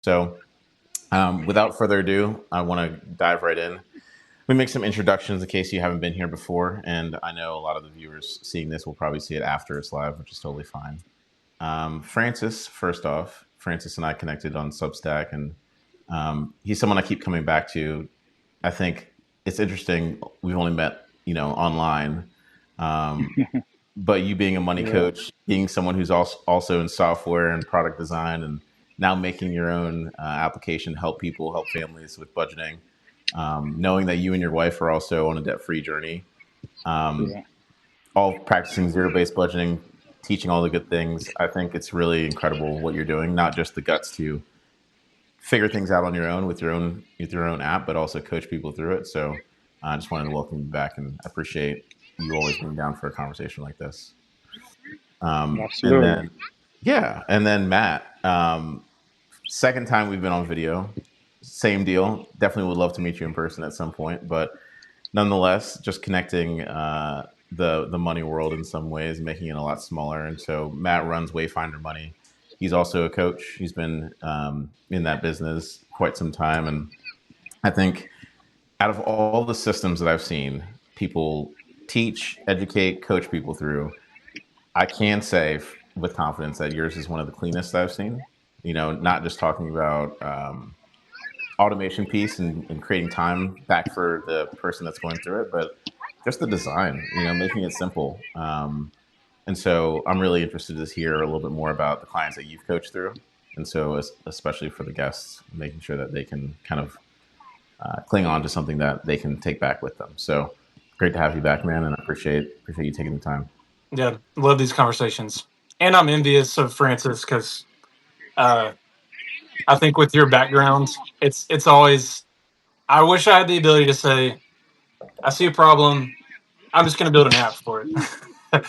So, without further ado, I want to dive right in. We make some introductions in case you haven't been here before, and I know a lot of the viewers seeing this will probably see it after it's live, which is totally fine. Francis, first off, Francis and I connected on Substack, and he's someone I keep coming back to. I think it's interesting. We've only met, online, um, but you being a money Yeah. coach, being someone who's also in software and product design, and now making your own application to help people, help families with budgeting, knowing that you and your wife are also on a debt-free journey, um, Yeah. all practicing zero-based budgeting, teaching all the good things. I think it's really incredible what you're doing. Not just the guts to figure things out on your own with your own app, but also coach people through it. So I just wanted to welcome you back, and I appreciate you always being down for a conversation like this. And Absolutely. then, yeah, and then Matt, second time we've been on video, same deal. Definitely would love to meet you in person at some point, but nonetheless, just connecting the money world in some ways, making it a lot smaller. And so Matt runs Wayfinder Money. He's also a coach. He's been in that business quite some time, and I think out of all the systems that I've seen people teach, educate, coach people through, I can say with confidence that yours is one of the cleanest I've seen. Not just talking about automation piece and creating time back for the person that's going through it, but just the design, making it simple. And so I'm really interested to hear a little bit more about the clients that you've coached through. And so, especially for the guests, making sure that they can kind of cling on to something that they can take back with them. So great to have you back, man, and I appreciate you taking the time. Yeah, love these conversations. And I'm envious of Francis because uh, I think with your background, it's always. I wish I had the ability to say, I see a problem. I'm just going to build an app for it,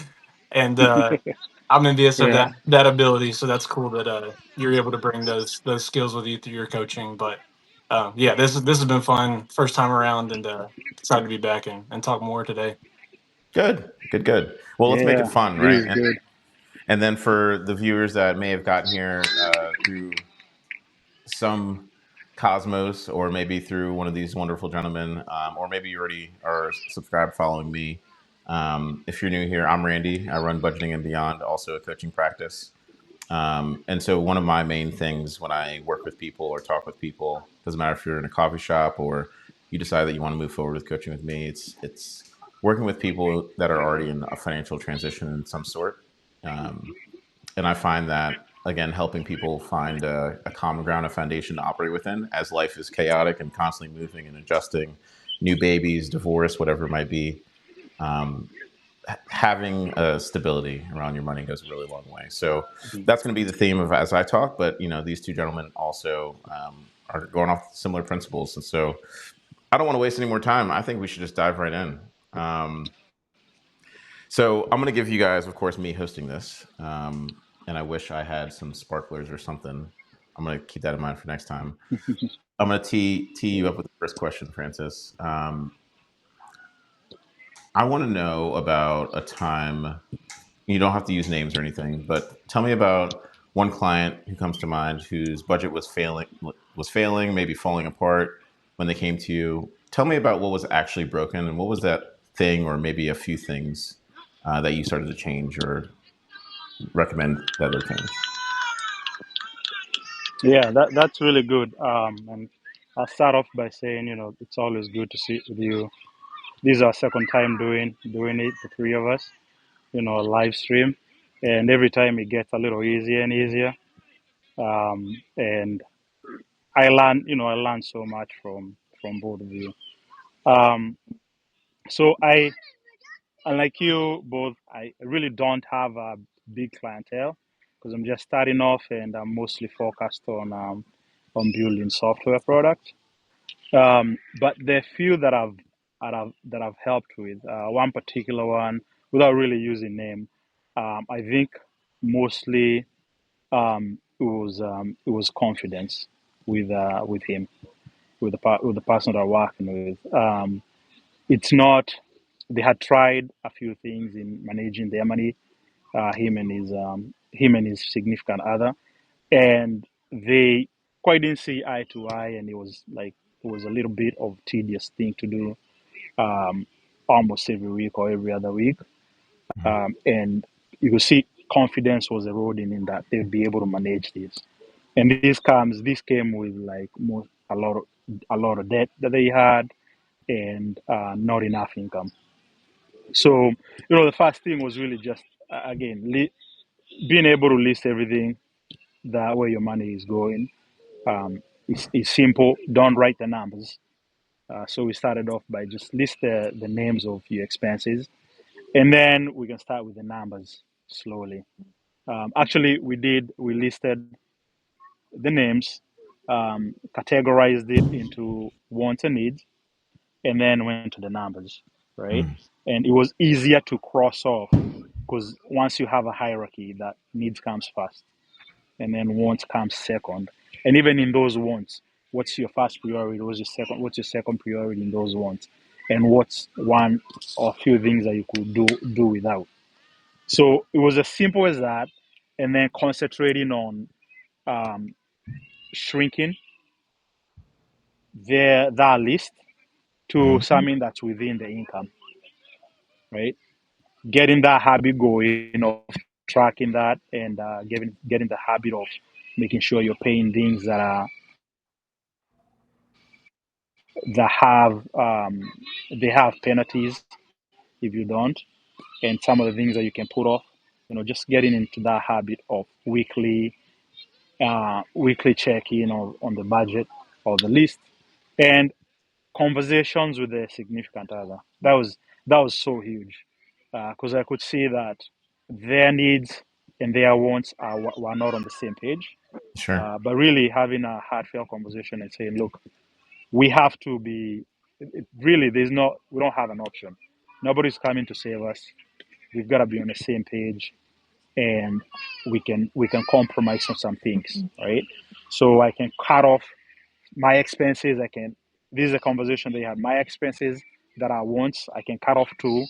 and I'm envious of Yeah. that ability. So that's cool that you're able to bring those skills with you through your coaching. But yeah, this has been fun, first time around, and excited to be back and talk more today. Good, good, good. Well, let's make Yeah. it fun, This right? is good. And then for the viewers that may have gotten here through some Cosmos, or maybe through one of these wonderful gentlemen, or maybe you already are subscribed following me. If you're new here, I'm Randy. I run Budgeting and Beyond, also a coaching practice. And so one of my main things when I work with people or talk with people, doesn't matter if you're in a coffee shop or you decide that you want to move forward with coaching with me, it's working with people that are already in a financial transition in some sort. Um, and I find that again, helping people find a common ground, a foundation to operate within, as life is chaotic and constantly moving and adjusting, new babies, divorce, whatever it might be. Um, Having a stability around your money goes a really long way. So Mhm. that's going to be the theme of as I talk. But these two gentlemen also are going off similar principles, and so I don't want to waste any more time. I think we should just dive right in. Um, so I'm going to give you guys, of course, me hosting this, and I wish I had some sparklers or something. I'm going to keep that in mind for next time. I'm going to tee you up with the first question, Francis. I want to know about a time. You don't have to use names or anything, but tell me about one client who comes to mind whose budget was failing, maybe falling apart when they came to you. Tell me about what was actually broken and what was that thing, or maybe a few things that you started to change or recommend that they change. Yeah, that's really good. And I'll start off by saying, it's always good to sit with you. This is our second time doing it, the three of us, a live stream. And every time it gets a little easier and easier. And I learn so much from both of you. Um, so unlike you both, I really don't have a big clientele because I'm just starting off and I'm mostly focused on building software products. But there are few that I've helped with. One particular one, without really using name, I think mostly it was confidence with him, with the person that I'm working with. It's not. They had tried a few things in managing their money, him and his significant other, and they quite didn't see eye to eye, and it was a little bit of tedious thing to do, um, almost every week or every other week. And you could see confidence was eroding in that they'd be able to manage this. And this came with like a lot of debt that they had, and not enough income. So, the first thing was really just, again, being able to list everything that where your money is going. It's simple. Don't write the numbers. So we started off by just list the names of your expenses, and then we can start with the numbers slowly. Actually, we listed the names, categorized it into wants and needs, and then went to the numbers, right? Mm. And it was easier to cross off because once you have a hierarchy, that needs comes first, and then wants comes second. And even in those wants, what's your first priority? What's your second priority in those wants? And what's one or few things that you could do without? So it was as simple as that, and then concentrating on um, shrinking that list to Mhm. something that's within the income, right? Getting that habit going of tracking that, and getting the habit of making sure you're paying things that they have penalties if you don't, and some of the things that you can put off. Just getting into that habit of weekly check-in on the budget or the list, and conversations with the significant other. That was so huge, because I could see that their needs and their wants were not on the same page. Sure. But really having a heartfelt conversation and saying, look, we have to be. Really, we don't have an option. Nobody's coming to save us. We've got to be on the same page, and we can compromise on some things, right? So I can cut off my expenses. This is a conversation they had. My expenses that I want, I can cut off two,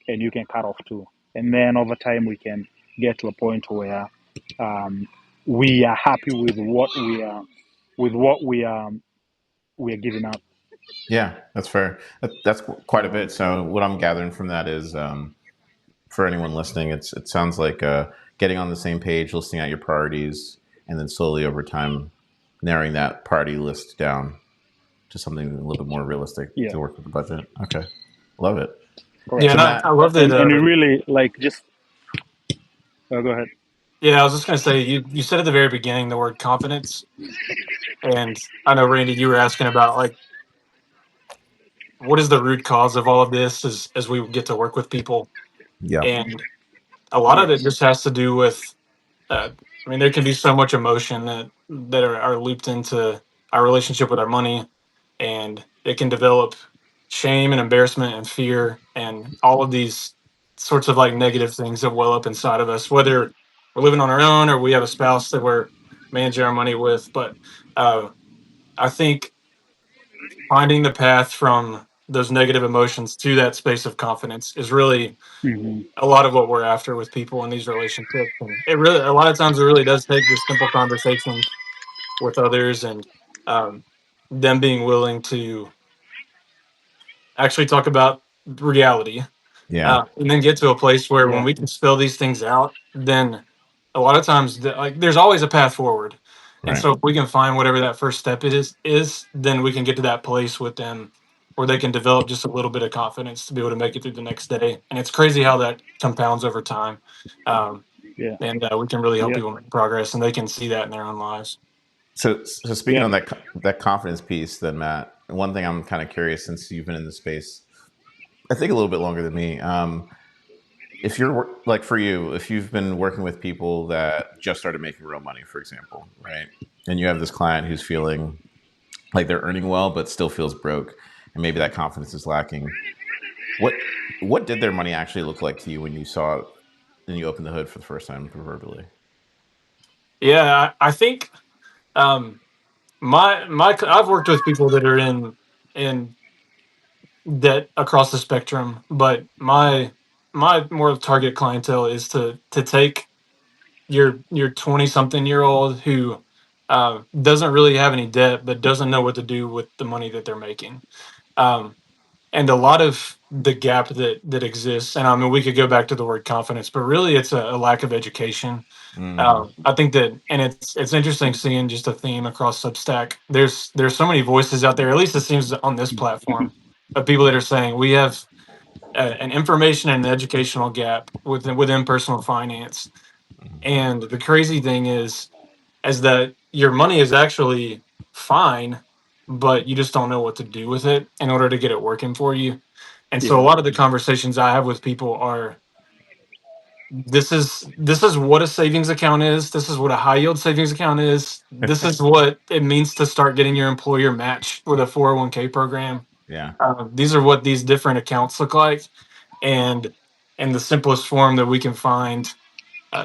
and you can cut off two, and then over time we can get to a point where um, we are happy with what we are giving up. Yeah, that's fair. That's quite a bit. So what I'm gathering from that is, for anyone listening, it sounds like getting on the same page, listing out your priorities, and then slowly over time narrowing that priority list down to something a little bit more realistic Yeah, to work with the budget. Okay, love it. Yeah, correct. So and I Matt, love that. And it really, like, just go ahead. Yeah, I was just gonna say you said at the very beginning the word confidence, and I know Randy, you were asking about like what is the root cause of all of this as we get to work with people, yeah, and a lot of it Yes. just has to do with. I mean, there can be so much emotion that are looped into our relationship with our money, and it can develop shame and embarrassment and fear and all of these sorts of like negative things that well up inside of us, whether we're living on our own or we have a spouse that we're managing our money with. But uh, I think finding the path from those negative emotions to that space of confidence is really Hmm. a lot of what we're after with people in these relationships. And it really, a lot of times, it really does take just simple conversations with others and um, them being willing to actually talk about reality, yeah, and then get to a place where when Yeah. we can spell these things out, then a lot of times, like there's always a path forward. And right. so if we can find whatever that first step is, then we can get to that place with them where they can develop just a little bit of confidence to be able to make it through the next day. And it's crazy how that compounds over time. Um, Yeah. and we can really help Yeah. people make progress, and they can see that in their own lives. So speaking Yeah. on that confidence piece, then Matt, one thing I'm kind of curious, since you've been in the space, I think a little bit longer than me. If you're like, for you, if you've been working with people that just started making real money, for example, right, and you have this client who's feeling like they're earning well but still feels broke, and maybe that confidence is lacking. What did their money actually look like to you when you saw it and you opened the hood for the first time, proverbially? Yeah, I think um, I've worked with people that are in debt across the spectrum, but my more target clientele is to take your 20 something year old who doesn't really have any debt, but doesn't know what to do with the money that they're making. Um, and a lot of the gap that exists, and I mean, we could go back to the word confidence, but really, it's a lack of education. Mm. I think that, and it's interesting seeing just a theme across Substack. There's so many voices out there. At least it seems on this platform of people that are saying we have an information and an educational gap within personal finance. Mhm. And the crazy thing is that your money is actually fine, but you just don't know what to do with it in order to get it working for you. And so a Yeah. lot of the conversations I have with people are this is what a savings account is. This is what a high yield savings account is. This is what it means to start getting your employer match with a 401k program. Yeah. These are what these different accounts look like, and in the simplest form that we can find,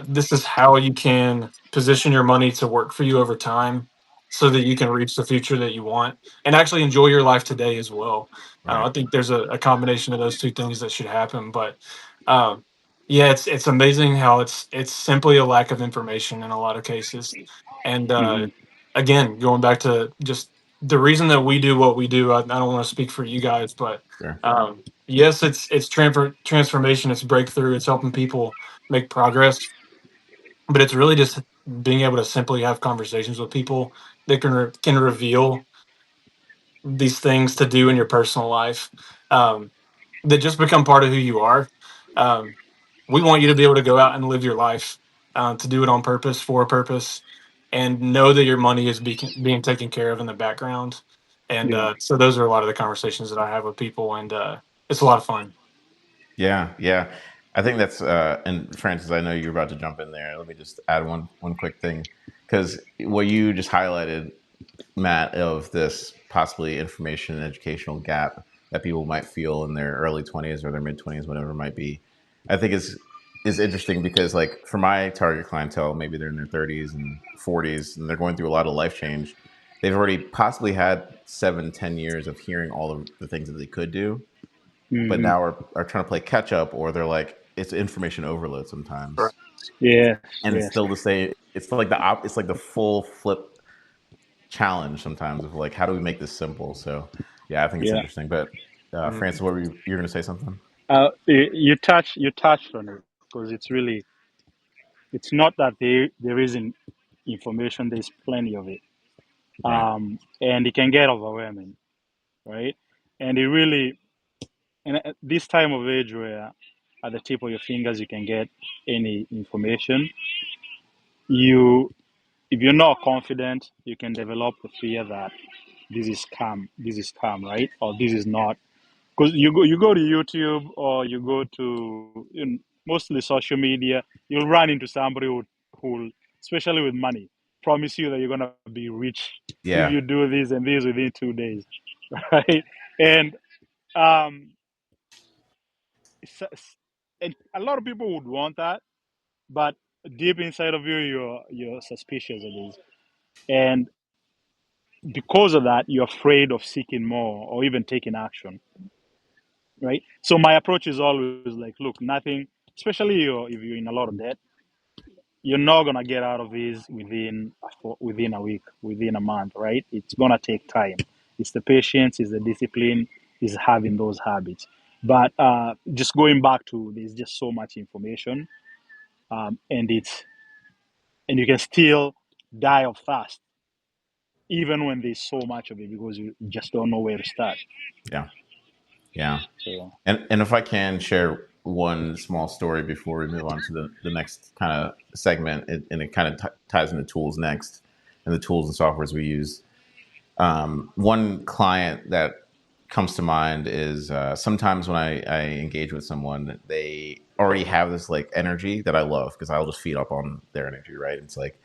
this is how you can position your money to work for you over time so that you can reach the future that you want and actually enjoy your life today as well. Right. I think there's a combination of those two things that should happen. But um, yeah, it's amazing how it's simply a lack of information in a lot of cases. And Hmm. again, going back to just the reason that we do what we do, I don't want to speak for you guys, but Sure. yes, it's transformation, it's breakthrough, it's helping people make progress, but it's really just being able to simply have conversations with people that can reveal these things to do in your personal life, um, that just become part of who you are. Um, we want you to be able to go out and live your life, to do it on purpose, for a purpose, and know that your money is being taken care of in the background. And Yeah. so those are a lot of the conversations that I have with people, and it's a lot of fun. Yeah, yeah. I think that's and Francis, I know you're about to jump in there. Let me just add one quick thing because what you just highlighted, Matt, of this possibly information and educational gap that people might feel in their early 20s or their mid 20s, whatever it might be, I think is interesting because like for my target clientele, maybe they're in their 30s and 40s and they're going through a lot of life change. They've already possibly had 7, 10 years of hearing all of the things that they could do, but Hmm. now are trying to play catch up, or they're like it's information overload Right. sometimes, Yes. and it's Yes. still the same. It's like it's like the full flip challenge sometimes of like how do we make this simple. So yeah, I think it's Yeah. interesting. But Mhm. Francis, what were you're going to say something? You touched on it because it's not that there isn't information. There's plenty of it, Right. and it can get overwhelming, right? And it really, and at this time of age where at the tip of your fingers you can get any information, you if you're not confident, you can develop the fear that this is scam, right? Or this is not. Because you go to YouTube or you go to mostly social media, you'll run into somebody who, especially with money, promise you that you're gonna be rich if Yeah. you do this and this within 2 days, right? And um, and a lot of people would want that, but deep inside of you, you're suspicious of this, and because of that, you're afraid of seeking more or even taking action, right? So my approach is always like, look, nothing, especially if you're in a lot of debt, you're not gonna get out of this within a week, within a month, right? It's gonna take time. It's the patience, it's the discipline, is having those habits. But just going back to there's just so much information, and you can still die of thirst even when there's so much of it because you just don't know where to start. Yeah. Yeah. So And if I can share one small story before we move on to the next kind of segment, and it kind of ties into tools next and the tools and softwares we use. One client that comes to mind is sometimes when I engage with someone, they already have this like energy that I love because I'll just feed up on their energy, right? It's like,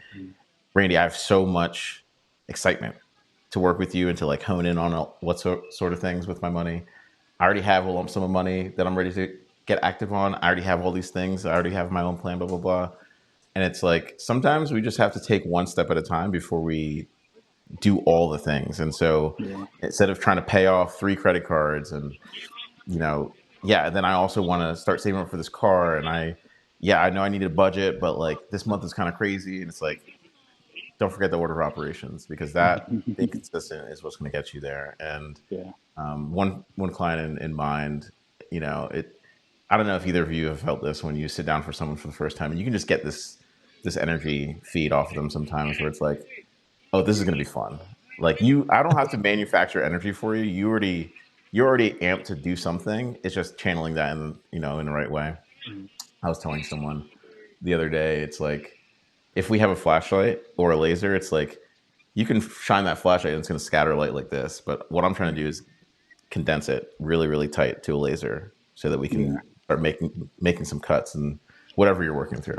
Randy, I have so much excitement to work with you and to like hone in on what sort of things with my money. I already have a lump sum of money that I'm ready to get active on. I already have all these things. I already have my own plan, blah, blah, blah. And it's like sometimes we just have to take one step at a time before we do all the things. And so yeah, instead of trying to pay off 3 credit cards and, yeah, then I also want to start saving up for this car. And yeah, I know I need a budget, but like this month is kind of crazy. And it's like, don't forget the order of operations, because that being consistent is what's going to get you there. And Yeah. one client in mind, it. I don't know if either of you have felt this when you sit down for someone for the first time, and you can just get this energy feed off of them sometimes, where it's like, oh, this is going to be fun. Like I don't have to manufacture energy for you. You're already amped to do something. It's just channeling that in the right way. Mhm. I was telling someone the other day, it's like, if we have a flashlight or a laser, it's like you can shine that flashlight and it's going to scatter light like this. But what I'm trying to do is condense it really, really tight to a laser so that we Yeah. can start making some cuts and whatever you're working through.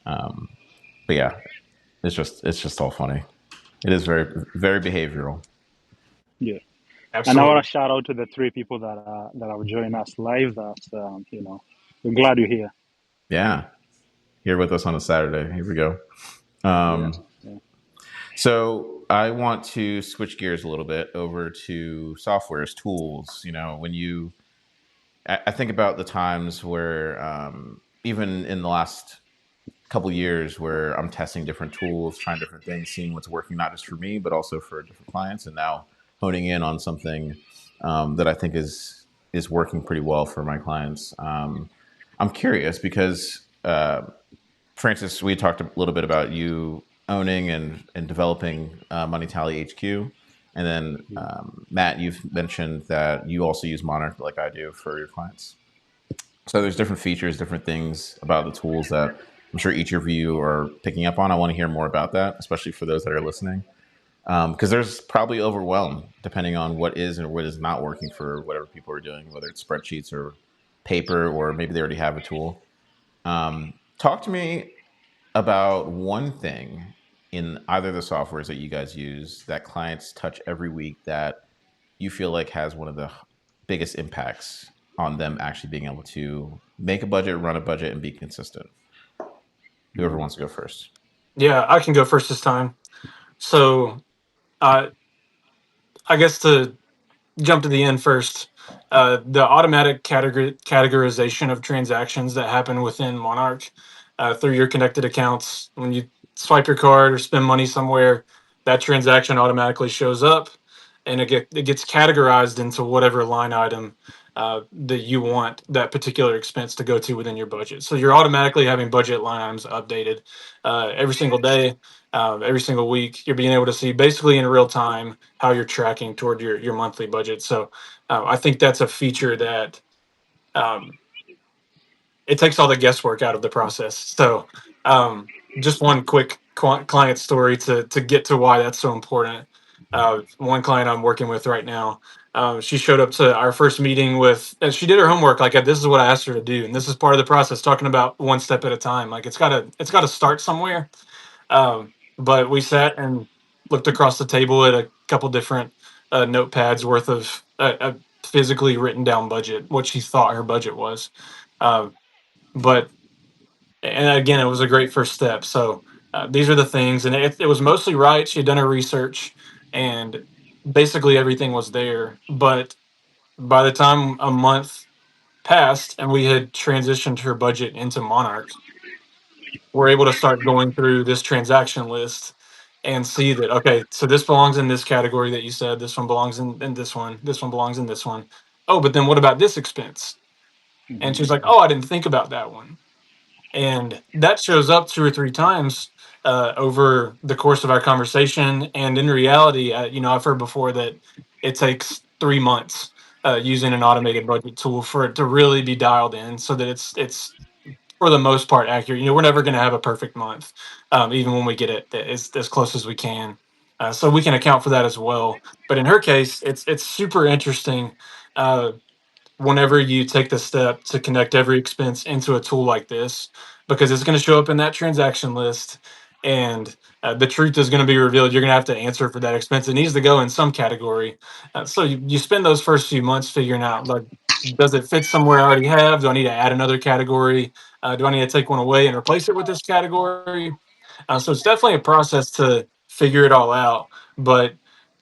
Um, but yeah, it's just all funny. It is very, very behavioral. Yeah. And I want Absolutely. to shout out to the three people that are joining us live. That we're glad you're here. Yeah, here with us on a Saturday. Here we go. Yeah. Um, Yeah. so I want to switch gears a little bit over to softwares, tools. When I think about the times where, even in the last couple years, where I'm testing different tools, trying different things, seeing what's working, not just for me, but also for different clients, and now honing in on something that I think is working pretty well for my clients. I'm curious because, Francis, we talked a little bit about you owning and developing Money Tally HQ. And then, Yeah. Matt, you've mentioned that you also use Monarch like I do for your clients. So there's different features, different things about the tools that I'm sure each of you are picking up on. I want to hear more about that, especially for those that are listening, because there's probably overwhelm depending on what is and what is not working for whatever people are doing, whether it's spreadsheets or paper, or maybe they already have a tool. Talk to me about one thing in either of the softwares that you guys use that clients touch every week that you feel like has one of the biggest impacts on them actually being able to make a budget, run a budget, and be consistent. Whoever Mhm. wants to go first. Yeah, I can go first this time. So, uh, I guess to jump to the end first, the automatic categorization of transactions that happen within Monarch through your connected accounts. When you swipe your card or spend money somewhere, that transaction automatically shows up, and it gets categorized into whatever line item that you want that particular expense to go to within your budget. So you're automatically having budget line items updated every single day, every single week. You're being able to see basically in real time how you're tracking toward your monthly budget. So I think that's a feature that um, it takes all the guesswork out of the process. So just one quick client story to get to why that's so important. One client I'm working with right now, she showed up to our first meeting with, and she did her homework. Like, this is what I asked her to do, and this is part of the process. Talking about one step at a time. Like, it's gotta start somewhere. But we sat and looked across the table at a couple different notepads worth of a physically written down budget, what she thought her budget was. Uh, but and again, it was a great first step. So these are the things, and it was mostly right. She had done her research, and basically everything was there. But by the time a month passed and we had transitioned her budget into Monarch, we're able to start going through this transaction list and see that, okay, so this belongs in this category that you said, this one belongs in this one belongs in this one. Oh, but then what about this expense? And Mhm. she's like, oh, I didn't think about that one. And that shows up two or three times over the course of our conversation. And in reality, I've heard before that it takes 3 months using an automated budget tool for it to really be dialed in, so that it's for the most part accurate. We're never going to have a perfect month, even when we get it as close as we can. So we can account for that as well. But in her case, it's super interesting uh, whenever you take the step to connect every expense into a tool like this, because it's going to show up in that transaction list, and the truth is going to be revealed. You're going to have to answer for that expense. It needs to go in some category. So you spend those first few months figuring out, like, does it fit somewhere I already have? Do I need to add another category? Do I need to take one away and replace it with this category? So it's definitely a process to figure it all out. But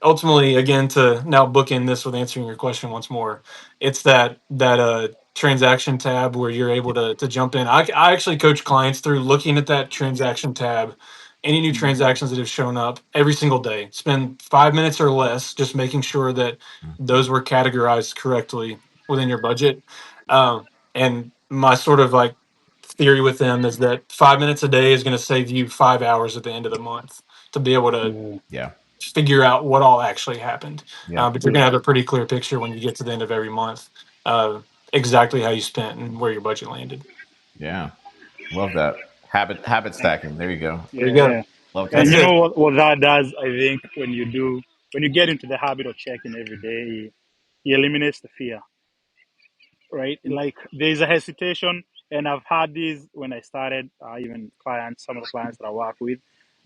ultimately, again, to now bookend this with answering your question once more, it's that transaction tab where you're able to jump in. I actually coach clients through looking at that transaction tab any new transactions that have shown up every single day. Spend 5 minutes or less just making sure that those were categorized correctly within your budget. And my sort of like theory with them is that 5 minutes a day is going to save you 5 hours at the end of the month to be able to Yeah. Yeah. figure out what all actually happened. Yeah. But you're going to have a pretty clear picture when you get to the end of every month, exactly how you spent and where your budget landed. Yeah. Love that. Habit stacking. There you go. There you Yeah, go. yeah. Love to And That's hear you it. it. know what that does, I think, when you get into the habit of checking every day, it eliminates the fear, right? Like there's a hesitation, and I've had these when I started, even clients, some of the clients that I work with,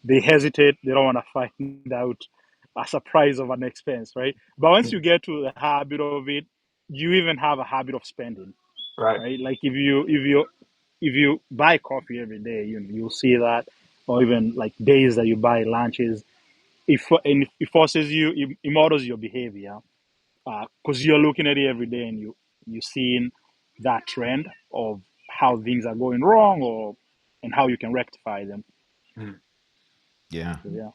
they hesitate, they don't want to find out a surprise of an expense, right? But once you get to the habit of it, you even have a habit of spending, Right. right? Like if you buy coffee every day, you'll see that, or even like days that you buy lunches, it forces you, it models your behavior because you're looking at it every day and you're seeing that trend of how things are going wrong or and how you can rectify them. Mhm. Yeah. So, yeah.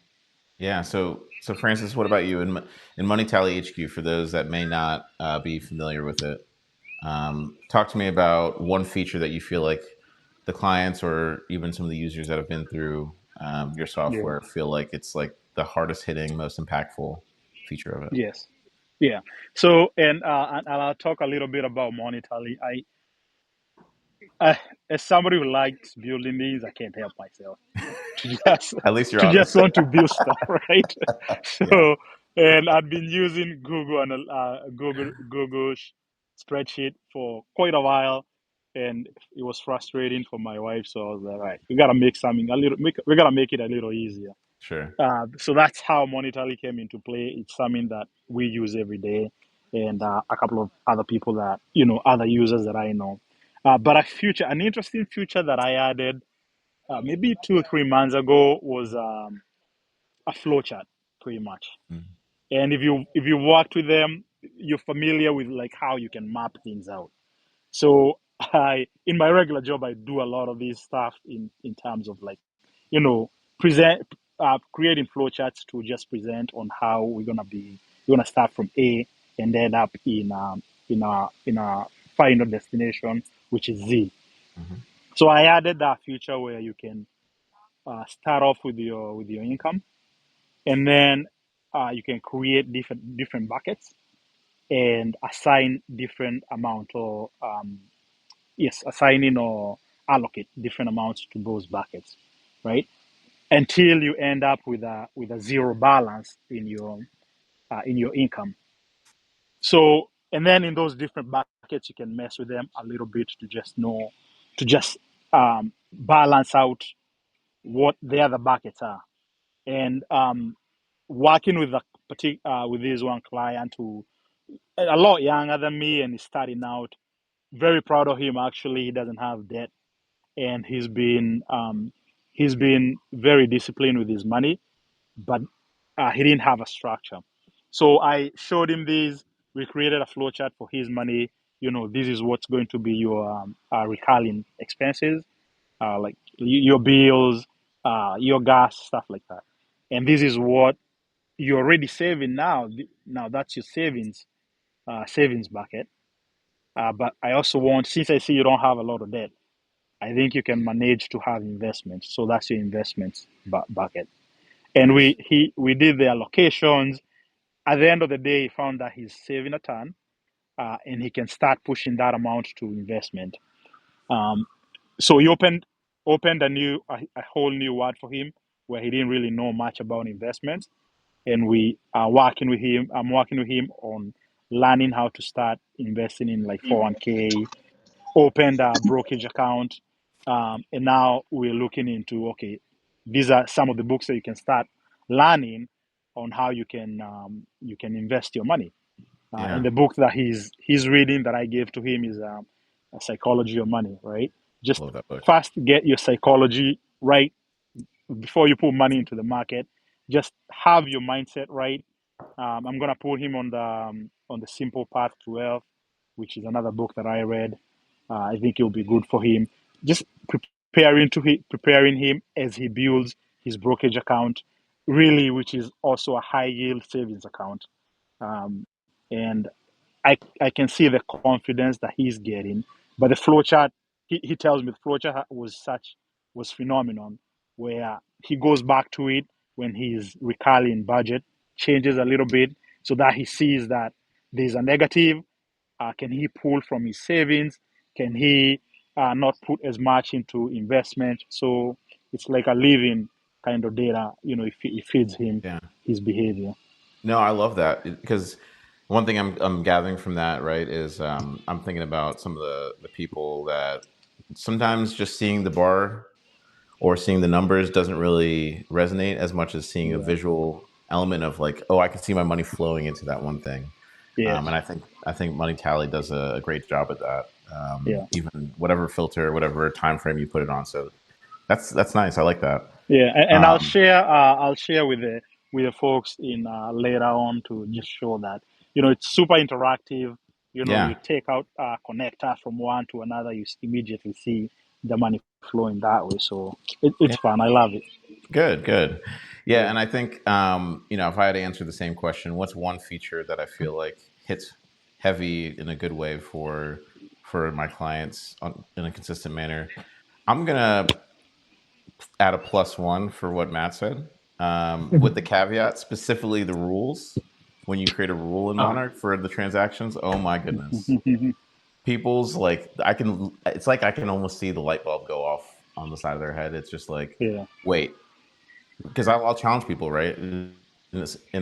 Yeah. So Francis, what about you in Money Tally HQ? For those that may not be familiar with it, talk to me about one feature that you feel like the clients or even some of the users that have been through your Yeah. software feel like it's like the hardest hitting, most impactful feature of it. Yes. Yeah. So and I'll talk a little bit about Monetally. I as somebody who likes building things, I can't help myself to just At least you're to just honest. want to build stuff, right? Yeah. So, and I've been using Google and spreadsheet for quite a while, and it was frustrating for my wife. So I was like, all right, we gotta make something we gotta make it a little easier. Sure. So that's how Monetally came into play. It's something that we use every day, and a couple of other people that other users that I know. But an interesting feature that I added maybe 2 or 3 months ago was a flowchart, pretty much. Mhm. And if you worked with them, you're familiar with like how you can map things out. So I, in my regular job, I do a lot of this stuff in terms of like, present, creating flowcharts to just present on how we're gonna start from A and end up in a final destination, which is Z. Mhm. So I added that feature where you can start off with your income, and then you can create different buckets and assign different amount or yes, assigning or allocate different amounts to those buckets, right? Until you end up with a zero balance in your income. So, and then in those different buckets, you can mess with them a little bit to just balance out what the other buckets are. And working with with this one client who a lot younger than me and is starting out, very proud of him. Actually, he doesn't have debt, and he's been very disciplined with his money, but he didn't have a structure. So I showed him this. We created a flow chart for his money. This is what's going to be your recurring expenses, like your bills, your gas, stuff like that. And this is what you're already saving now. Now that's your savings bucket. But I also want, since I see you don't have a lot of debt, I think you can manage to have investments. So that's your investments bucket. And Nice. we did the allocations. At the end of the day, he found that he's saving a ton, and he can start pushing that amount to investment. Um, so he opened a whole new world for him where he didn't really know much about investments, and we are working with him. I'm working with him on learning how to start investing in like 401k, opened a brokerage account, and now we're looking into, okay, these are some of the books that you can start learning on how you can invest your money. And Yeah. the book that he's reading that I gave to him is a Psychology of Money. Right, just Love that book. first get your psychology right before you put money into the market. Just have your mindset right. I'm gonna put him on the Simple Path to Wealth, which is another book that I read. I think it will be good for him. Just preparing him as he builds his brokerage account, really, which is also a high yield savings account. And I can see the confidence that he's getting. But the flowchart, he tells me the flowchart was phenomenon, where he goes back to it when he's recalling budget, changes a little bit so that he sees that there's a negative. Can he pull from his savings? Can he not put as much into investment? So it's like a living kind of data. It feeds him Yeah. his behavior. No, I love that because one thing I'm gathering from that, right, is I'm thinking about some of the people that sometimes just seeing the bar or seeing the numbers doesn't really resonate as much as seeing a Yeah. visual element of like, oh, I can see my money flowing into that one thing. Yes. And I think Money Tally does a great job at that. Yeah. Even whatever filter, whatever time frame you put it on. So that's nice. I like that. Yeah, and I'll Um, share. I'll share with the folks in later on to just show that it's super interactive. You yeah, take out a connector from one to another, you immediately see the money flowing that way. So it's yeah, fun. I love it. good, good. Yeah, Yeah. and I think if I had to answer the same question, what's one feature that I feel like hits heavy in a good way for my clients in a consistent manner? I'm gonna add a plus one for what Matt said, with the caveat specifically the rules. When you create a rule in Uh, Monarch for the transactions, oh my goodness, people's like it's like I can almost see the light bulb go off on the side of their head. It's just like, Yeah. wait, because I'll challenge people, right, in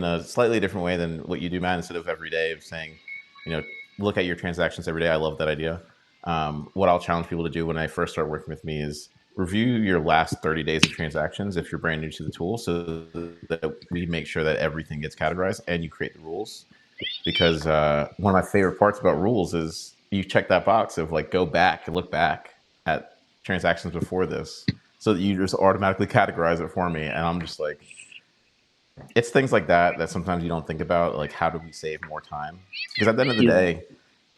a slightly different way than what you do, Matt. Instead of every day of saying, you know, look at your transactions every day. I love that idea. What I'll challenge people to do when I first start working with me is review your last 30 days of transactions if you're brand new to the tool, so that we make sure that everything gets categorized and you create the rules. Because one of my favorite parts about rules is you check that box of like go back and look back at transactions before this, so that you just automatically categorize it for me, and I'm just like, it's things like that that sometimes you don't think about, like how do we save more time? Because at the end of the Yeah.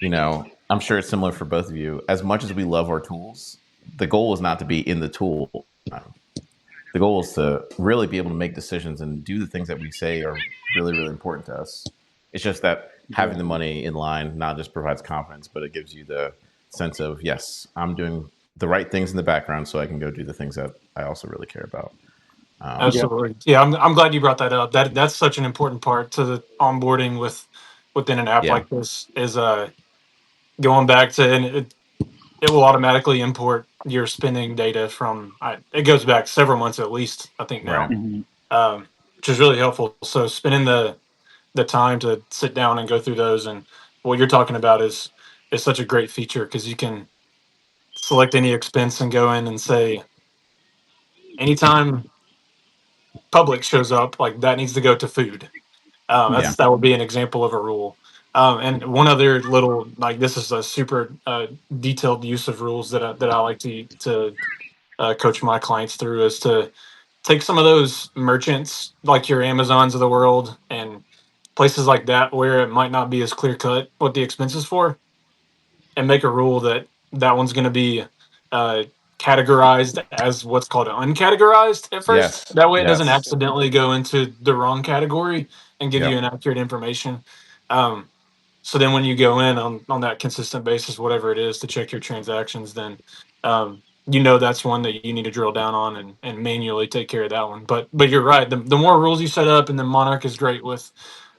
day, I'm sure it's similar for both of you. As much as we love our tools, the goal is not to be in the tool. The goal is to really be able to make decisions and do the things that we say are really, really important to us. It's just that having the Exactly. money in line not just provides confidence, but it gives you the sense of, yes, I'm doing the right things in the background so I can go do the things that I also really care about. Yeah. Absolutely. Yeah, I'm glad you brought that up. That's such an important part to the onboarding within an app Yeah. like this is going back to, and it will automatically import your spending data from it goes back several months at least, I think Right. now. Hmm. Which is really helpful. So spending the time to sit down and go through those, and what you're talking about is such a great feature because you can select any expense and go in and say anytime public shows up, like that needs to go to food. Yeah. That would be an example of a rule. And one other little, like, this is a super detailed use of rules that I like to coach my clients through, is to take some of those merchants like your Amazons of the world and places like that where it might not be as clear cut what the expenses for, and make a rule that that one's going to be uh, categorized as what's called uncategorized at first. Yes. That way, it doesn't Yes. accidentally go into the wrong category and give you Yep. inaccurate information. Um, so then, when you go in on that consistent basis, whatever it is, to check your transactions, then that's one that you need to drill down on and manually take care of that one. But you're right. The more rules you set up, and then Monarch is great with.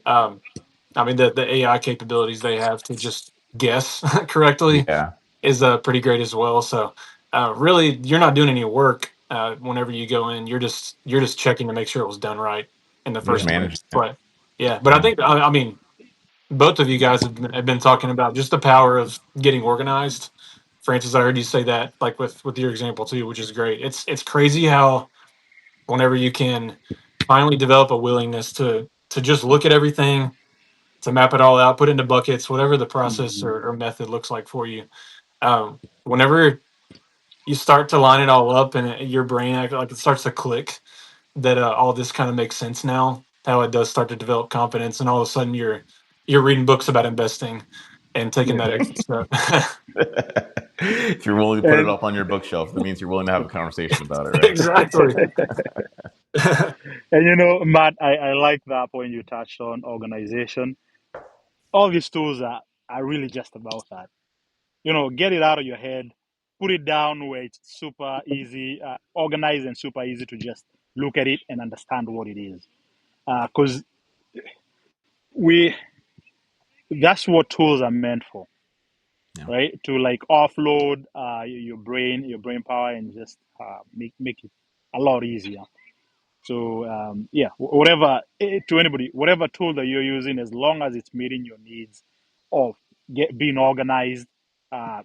Um, I mean, the AI capabilities they have to just guess correctly Yeah. is pretty great as well. So really, you're not doing any work whenever you go in. You're just checking to make sure it was done right in the You're just first Yeah. place. managing it. But yeah, but I Yeah. think I mean both of you guys have been talking about just the power of getting organized. Francis, I heard you say that, like with your example too, which is great. It's crazy how whenever you can finally develop a willingness to just look at everything, to map it all out, put it into buckets, whatever the process Hmm. or method looks like for you. Whenever you start to line it all up and your brain like it starts to click that all this kind of makes sense now, how it does start to develop confidence, and all of a sudden you're reading books about investing and taking Yeah. that extra step. If you're willing to put it And up on your bookshelf, that means you're willing to have a conversation about it, right? Exactly. and Matt, I like that point you touched on organization. All these tools are really just about that. Get it out of your head, put it down where it's super easy, organized and super easy to just look at it and understand what it is. Because we that's what tools are meant for, Yeah. right? To like offload your brain power and just make it a lot easier. So yeah, whatever to anybody, whatever tool that you're using, as long as it's meeting your needs of being organized, uh,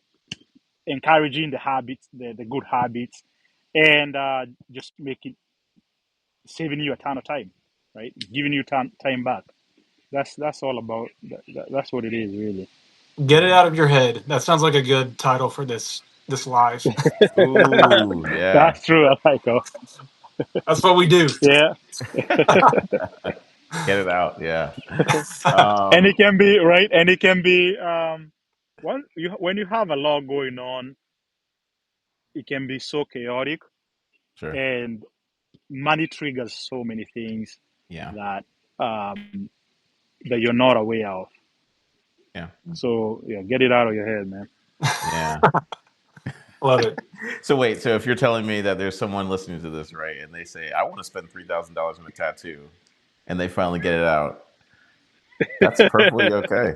encouraging the habits, the good habits, and just make it saving you a ton of time, right? Giving you time back. That's all about. That's what it is, really. Get it out of your head. That sounds like a good title for this live. Ooh, yeah. That's true. I like it. That's what we do. Yeah, Get it out. Yeah. and Um, it can be right, and it can be when you have a lot going on, it can be so chaotic, sure. and money triggers so many things Yeah. that that you're not aware of. Yeah. So yeah, get it out of your head, man. Yeah. Love it. So wait, so if you're telling me that there's someone listening to this, right, and they say, I want to spend $3,000 on a tattoo, and they finally get it out, that's perfectly okay.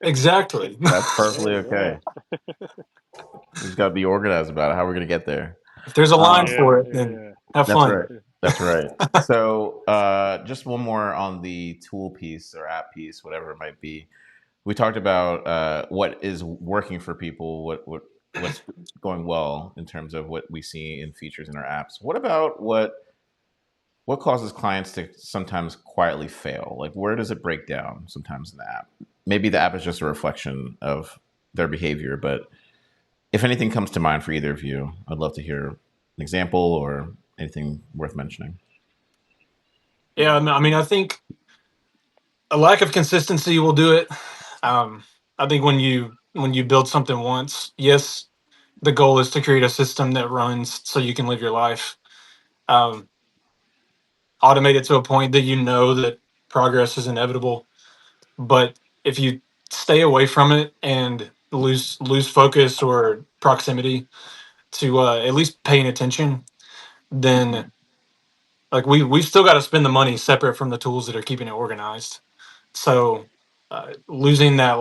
Exactly. That's perfectly Yeah, yeah, okay. We just got to be organized about it, how we're going to get there. If there's a line Um, yeah, for it, then yeah, have that's fun. right. That's right. So just one more on the tool piece or app piece, whatever it might be. We talked about what is working for people, what's going well in terms of what we see in features in our apps. What about what causes clients to sometimes quietly fail? Like where does it break down sometimes in the app? Maybe the app is just a reflection of their behavior, but if anything comes to mind for either of you, I'd love to hear an example or anything worth mentioning. Yeah, I mean, I think a lack of consistency will do it. Um, I think when you build something once, yes, the goal is to create a system that runs so you can live your life. Um, Automate it to a point that you know that progress is inevitable. But if you stay away from it and lose focus or proximity to at least paying attention, then like we've still got to spend the money separate from the tools that are keeping it organized. So losing that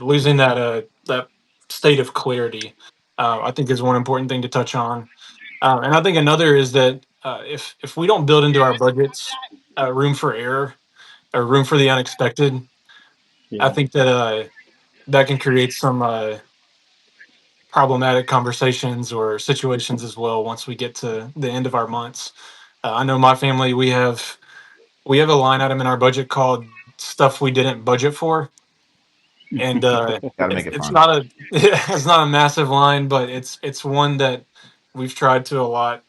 losing that state of clarity, I think is one important thing to touch on. And I think another is that if we don't build into our budgets room for error or room for the unexpected, I yeah, think that that can create some problematic conversations or situations as well once we get to the end of our months. I know my family, we have a line item in our budget called stuff we didn't budget for, and Got to make it's it it's fun. not a it's not a massive line, but it's one that we've tried to allot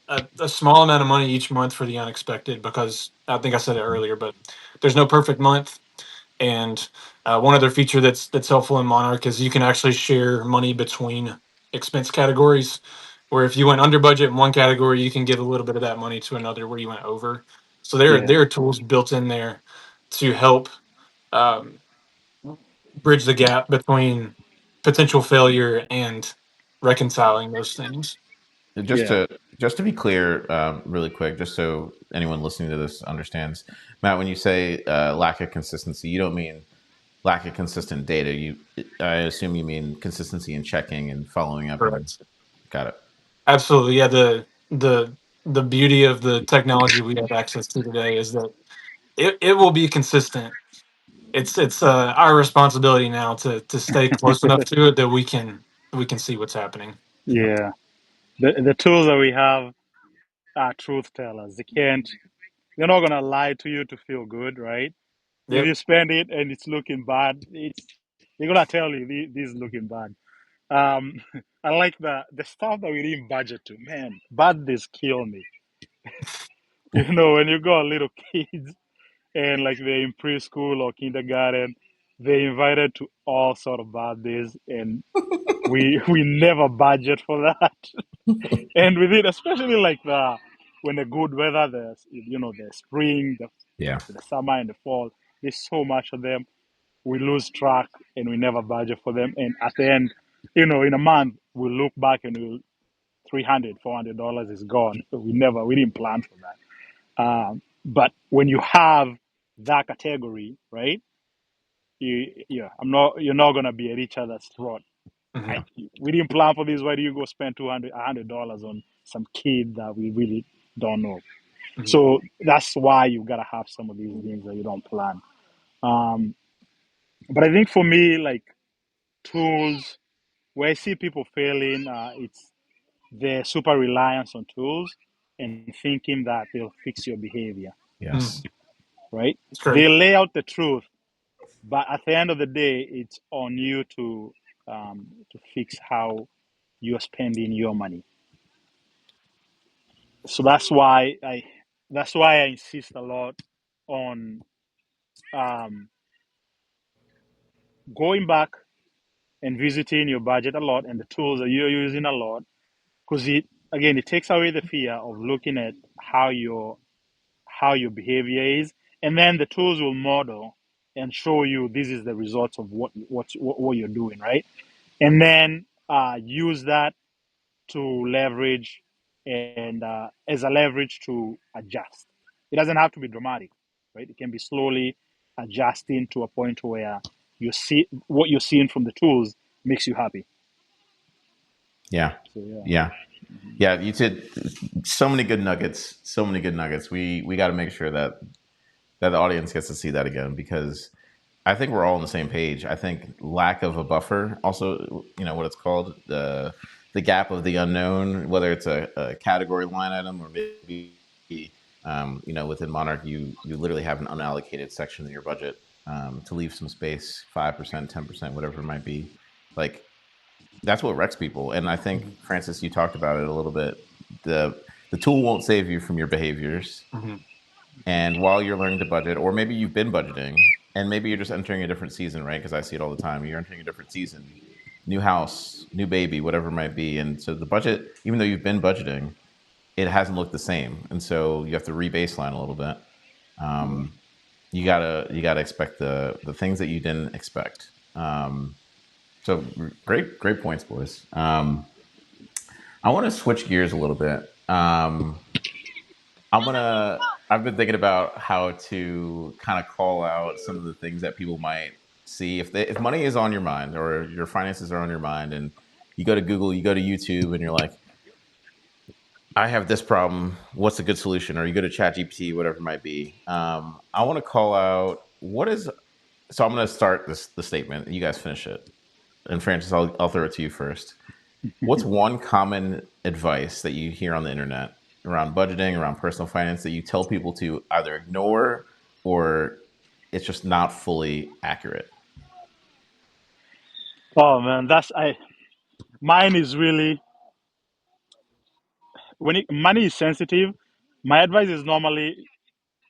a small amount of money each month for the unexpected, because I think I said it earlier, but there's no perfect month. And one other feature that's helpful in Monarch is you can actually share money between expense categories. Where if you went under budget in one category, you can give a little bit of that money to another where you went over. So yeah, there are tools built in there to help um, bridge the gap between potential failure and reconciling those things. Just yeah, to just to be clear, really quick, just so anyone listening to this understands, Matt, when you say lack of consistency, you don't mean lack of consistent data. I assume you mean consistency in checking and following up. And Correct. got it. Absolutely. Yeah. The beauty of the technology we have access to today is that it will be consistent. It's our responsibility now to stay close enough to it that we can see what's happening. yeah. The tools that we have are truth tellers. They're not gonna lie to you to feel good, right? If Yep. you spend it and it's looking bad, they're gonna tell you this is looking bad. Um, I like the stuff that we didn't budget to. Man, birthdays kill me. When you got little kids and like they're in preschool or kindergarten, they invited to all sort of birthdays, and we never budget for that. And with it, especially like the when the good weather, the spring, Yeah. the summer, and the fall, there's so much of them. We lose track, and we never budget for them. And at the end, in a month, we look back and we 300, $400 is gone. We didn't plan for that. But when you have that category, right? You're not gonna be at each other's throat. Hmm. I, we didn't plan for this. Why do you go spend $100 on some kid that we really don't know? Hmm. So that's why you gotta have some of these things that you don't plan. Um, but I think for me, like tools, where I see people failing, it's their super reliance on tools and thinking that they'll fix your behavior, Yes. Mm. right? That's They great. lay out the truth, but at the end of the day, it's on you to fix how you're spending your money. So that's why I insist a lot on um, going back and visiting your budget a lot and the tools that you're using a lot, because it takes away the fear of looking at how your behavior is, and then the tools will model and show you this is the results of what you're doing, right? And then use that to leverage and as a leverage to adjust. It doesn't have to be dramatic, right? It can be slowly adjusting to a point where you see what you're seeing from the tools makes you happy. Yeah. So yeah. Yeah. Yeah. You did so many good nuggets. So many good nuggets. We got to make sure that the audience gets to see that again, because I think we're all on the same page. I think lack of a buffer, also, what it's called, the gap of the unknown, whether it's a category line item or maybe, within Monarch, you literally have an unallocated section in your budget, to leave some space, 5%, 10%, whatever it might be. Like, that's what wrecks people. And I think, Hmm. Francis, you talked about it a little bit. The tool won't save you from your behaviors, Hmm. and while you're learning to budget, or maybe you've been budgeting, and maybe you're just entering a different season, right? Because I see it all the time. You're entering a different season, new house, new baby, whatever it might be. And so the budget, even though you've been budgeting, it hasn't looked the same. And so you have to re-baseline a little bit. Yeah. Um, you gotta expect the things that you didn't expect. So great points, boys. I want to switch gears a little bit. I've been thinking about how to kind of call out some of the things that people might see if money is on your mind or your finances are on your mind, and you go to Google, you go to YouTube, and you're like, I have this problem. What's a good solution? Or you go to ChatGPT, whatever it might be. I want to call out what is. So I'm going to start the statement. You guys finish it, and Francis, I'll throw it to you first. What's one common advice that you hear on the internet around budgeting, around personal finance, that you tell people to either ignore or it's just not fully accurate? Oh man, that's I. Mine is really money is sensitive. My advice is normally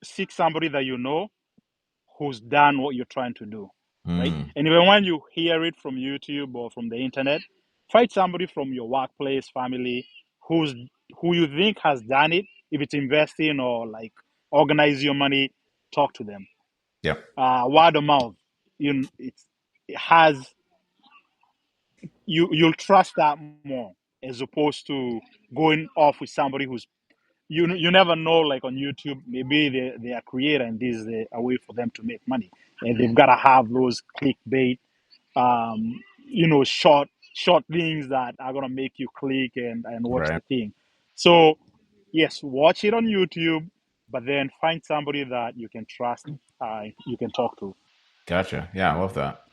seek somebody that you know who's done what you're trying to do, right? Mm, And even when you hear it from YouTube or from the internet, find somebody from your workplace, family, who's who you think has done it. If it's investing or like organize your money, talk to them. yeah, Word of mouth, it has you'll trust that more as opposed to going off with somebody who's you never know, like on YouTube, maybe they are creator and this is a way for them to make money, and they've got to have those clickbait, short things that are gonna make you click and watch the right. thing. So yes, watch it on YouTube, but then find somebody that you can trust, you can talk to. Gotcha. Yeah, I love that.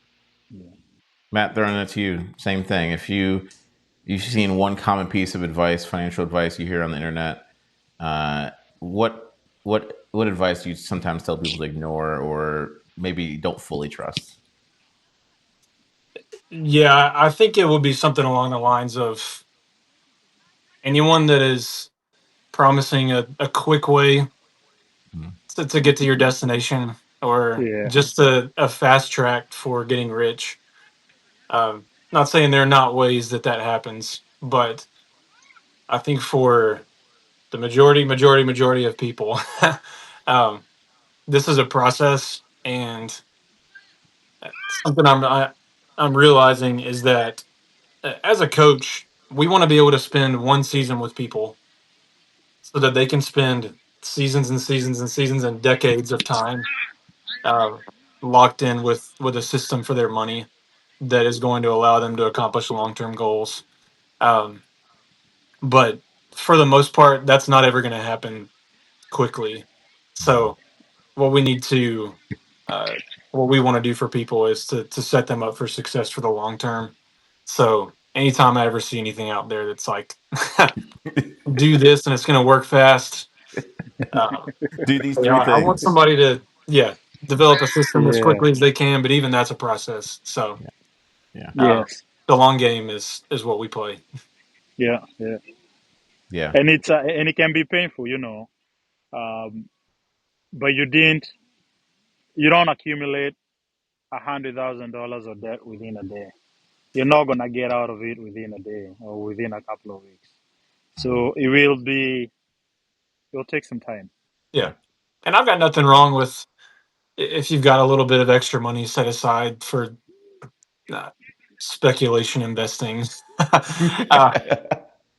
Yeah. Matt, throwing it to you, same thing. If you've seen one common piece of advice, financial advice you hear on the internet, uh, what advice do you sometimes tell people to ignore or maybe don't fully trust? Yeah, I think it would be something along the lines of anyone that is promising a quick way to get to your destination. or Yeah. just a fast track for getting rich. Not saying there are not ways that that happens, but I think for the majority of people, um, this is a process, and something I'm realizing is that as a coach, we want to be able to spend one season with people so that they can spend seasons and seasons and seasons and decades of time uh, locked in with a system for their money that is going to allow them to accomplish long term goals. Um, but for the most part, that's not ever going to happen quickly. So what we need to uh, what we want to do for people is to set them up for success for the long term. So anytime I ever see anything out there that's like do this and it's going to work fast, uh, Do these yeah, three I want things. somebody to develop a system as Yeah. quickly as they can. But even that's a process. So Yeah. Yeah. uh, Yes. the long game is what we play. Yeah. Yeah. Yeah. And and it can be painful, you know. Um, but you don't accumulate $100,000 of debt within a day. You're not gonna get out of it within a day or within a couple of weeks. So it'll take some time. Yeah, and I've got nothing wrong with if you've got a little bit of extra money set aside for uh, speculation investing, uh,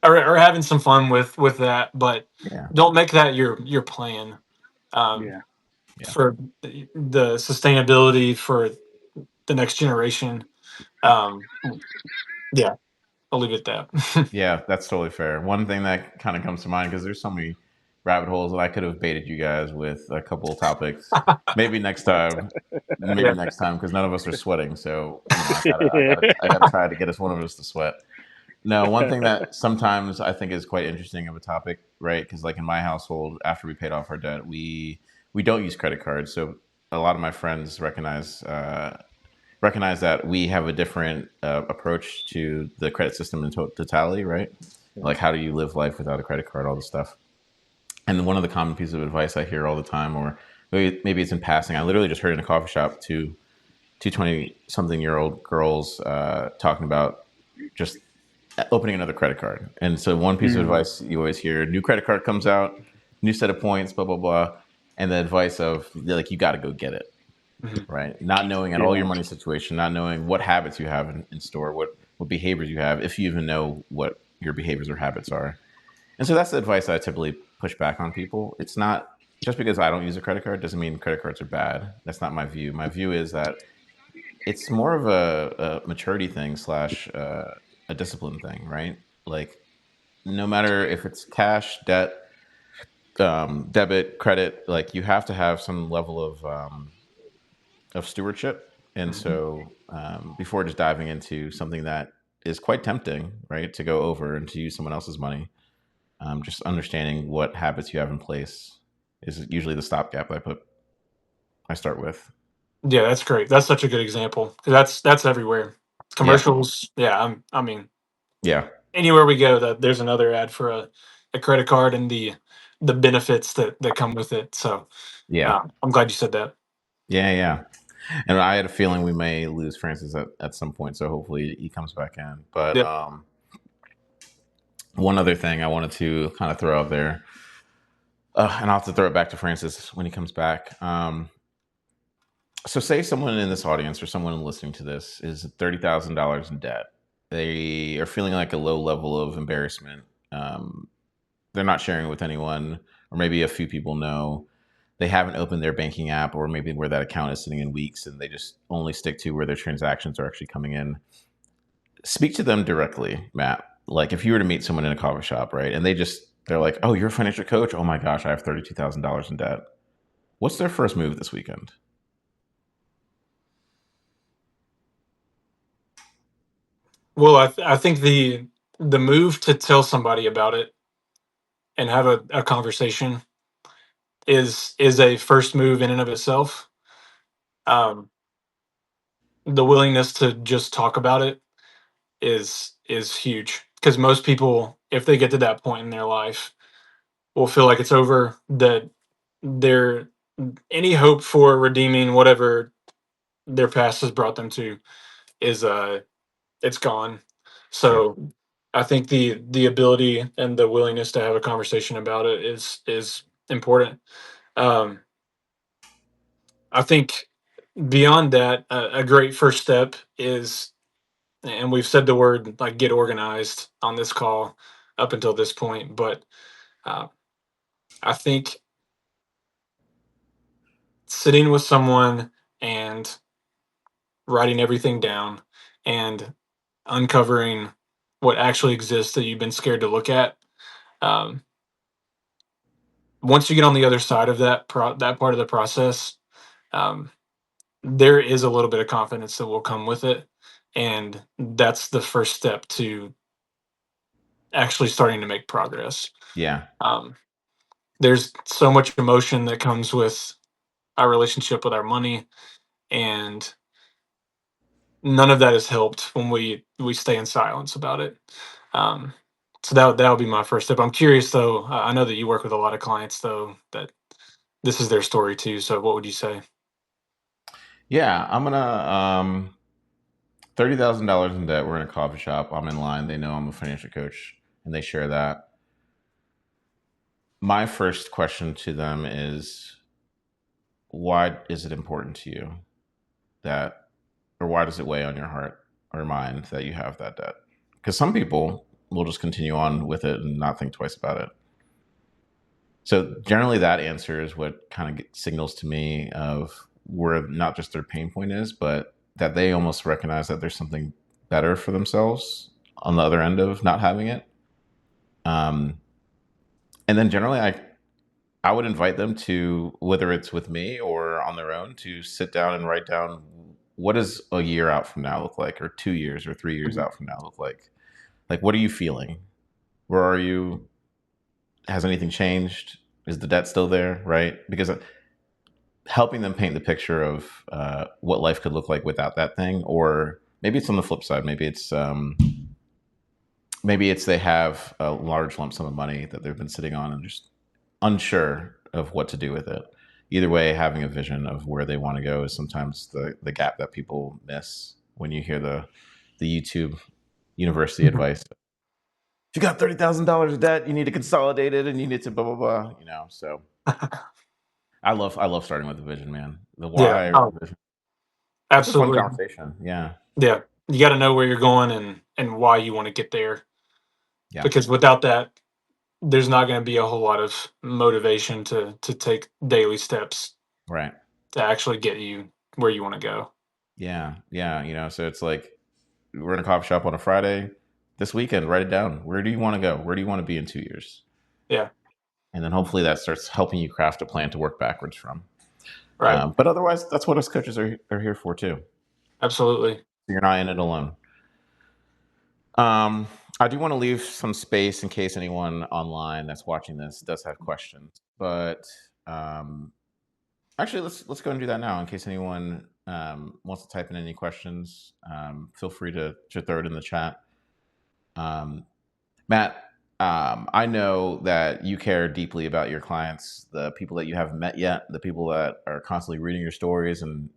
or having some fun with that. But Yeah. don't make that your plan um, Yeah. Yeah. for the sustainability for the next generation. Um, yeah, I'll leave it at that. Yeah, that's totally fair. One thing that kind of comes to mind because there's so many rabbit holes that I could have baited you guys with a couple of topics. Maybe next time. Maybe Yeah, next time because none of us are sweating. So I gotta try to get us one of us to sweat. No, one thing that sometimes I think is quite interesting of a topic, right? Because like in my household, after we paid off our debt, we don't use credit cards. So a lot of my friends recognize that we have a different approach to the credit system in totality, right? Like, how do you live life without a credit card, all this stuff. And one of the common pieces of advice I hear all the time, or maybe it's in passing, I literally just heard in a coffee shop two 20-something-year-old girls talking about just opening another credit card. And so one piece of Mm, advice you always hear, new credit card comes out, new set of points, blah, blah, blah. And the advice of like, you got to go get it, mhm. right? Not knowing at all yeah. your money situation, not knowing what habits you have in store, what behaviors you have, if you even know what your behaviors or habits are. And so that's the advice I typically push back on people. It's not just because I don't use a credit card doesn't mean credit cards are bad. That's not my view. My view is that it's more of a maturity thing slash a discipline thing, right? Like no matter if it's cash, debt, debit, credit, like you have to have some level of stewardship. And Mhm. so before just diving into something that is quite tempting, right, to go over and to use someone else's money, just understanding what habits you have in place is usually the stopgap I start with. Yeah, that's great. That's such a good example. 'Cause that's everywhere. Yeah, Commercials. Yeah, I mean, yeah, anywhere we go, that there's another ad for a credit card and the benefits that come with it. So yeah, I'm glad you said that. yeah, yeah. And I had a feeling we may lose Francis at some point, so hopefully he comes back in. But Yeah. one other thing I wanted to kind of throw out there, and I'll have to throw it back to Francis when he comes back. So, say someone in this audience or someone listening to this is $30,000 in debt. They are feeling like a low level of embarrassment. Um, they're not sharing it with anyone, or maybe a few people know. They haven't opened their banking app, or maybe where that account is sitting in weeks, and they just only stick to where their transactions are actually coming in. Speak to them directly, Matt. Like if you were to meet someone in a coffee shop, right, and they're like, "Oh, you're a financial coach? Oh my gosh, I have $32,000 in debt." What's their first move this weekend? Well, I think the move to tell somebody about it and have a conversation is a first move in and of itself. Um, the willingness to just talk about it is huge because most people, if they get to that point in their life, will feel like it's over, that they're any hope for redeeming whatever their past has brought them to is it's gone. Sure. So I think the ability and the willingness to have a conversation about it is important. Um, I think beyond that, a great first step is, and we've said the word like get organized on this call up until this point, but uh, I think sitting with someone and writing everything down and uncovering what actually exists that you've been scared to look at. Um, Once you get on the other side of that part of the process, um, there is a little bit of confidence that will come with it, and that's the first step to actually starting to make progress. Yeah. Um, there's so much emotion that comes with our relationship with our money, and none of that is helped when we stay in silence about it. Um, so that would be my first step. I'm curious though. I know that you work with a lot of clients though that this is their story too. So what would you say? Yeah. I'm gonna $30,000 in debt. We're in a coffee shop. I'm in line. They know I'm a financial coach, and they share that. My first question to them is, why is it important to you that, or why does it weigh on your heart or mind that you have that debt? Because some people will just continue on with it and not think twice about it. So generally, that answer is what kind of signals to me of where not just their pain point is, but that they almost recognize that there's something better for themselves on the other end of not having it. Um, and then generally, I would invite them to, whether it's with me or on their own, to sit down and write down, what does a year out from now look like, or 2 years or 3 years Mhm. out from now look like? Like, what are you feeling? Where are you? Has anything changed? Is the debt still there? Right? Because helping them paint the picture of what life could look like without that thing, or maybe it's on the flip side. Maybe it's they have a large lump sum of money that they've been sitting on and just unsure of what to do with it. Either way, having a vision of where they want to go is sometimes the gap that people miss when you hear the YouTube university advice. If you got $30,000 of debt, you need to consolidate it, and you need to blah blah blah. So I love starting with the vision, man. The Yeah, why or oh, the vision. It's a fun absolutely. conversation. Yeah, Yeah, you got to know where you're going and why you want to get there. yeah, Because without that, there's not going to be a whole lot of motivation to take daily steps right. to actually get you where you want to go. Yeah, yeah. So it's like we're in a coffee shop on a Friday. This weekend, write it down. Where do you want to go? Where do you want to be in 2 years? Yeah, And then hopefully that starts helping you craft a plan to work backwards from. right. But otherwise, that's what us coaches are here for too. Absolutely. You're not in it alone. Um, I do want to leave some space in case anyone online that's watching this does have questions. But um, actually, let's go and do that now in case anyone wants to type in any questions. Feel free to throw it in the chat. Um, Matt, I know that you care deeply about your clients, the people that you haven't met yet, the people that are constantly reading your stories and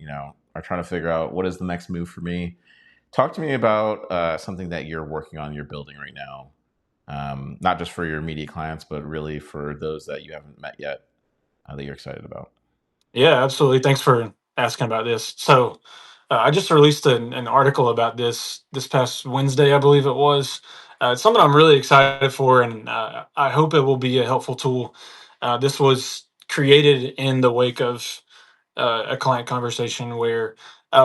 are trying to figure out what is the next move for me. Talk to me about something that you're working on, you're building right now, not just for your immediate clients, but really for those that you haven't met yet that you're excited about. Yeah, absolutely. Thanks for asking about this. So, I just released an article about this past Wednesday, I believe it was. It's something I'm really excited for, and I hope it will be a helpful tool. This was created in the wake of a client conversation where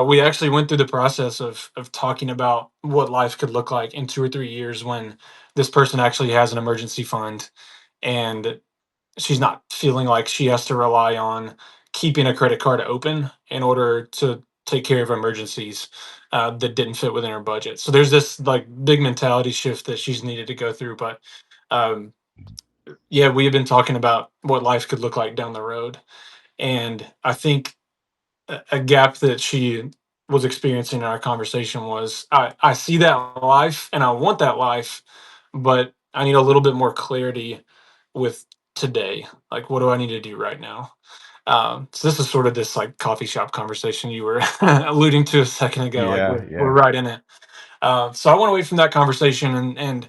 we actually went through the process of talking about what life could look like in 2 or 3 years when this person actually has an emergency fund, and she's not feeling like she has to rely on keeping a credit card open in order to take care of emergencies that didn't fit within her budget. So there's this like big mentality shift that she's needed to go through. But um, yeah, we have been talking about what life could look like down the road, and I think a gap that she was experiencing in our conversation was I see that life and I want that life, but I need a little bit more clarity with today. Like, what do I need to do right now? So this is sort of this like coffee shop conversation you were alluding to a second ago. Like Yeah, we're yeah. right in it. So I went away from that conversation, and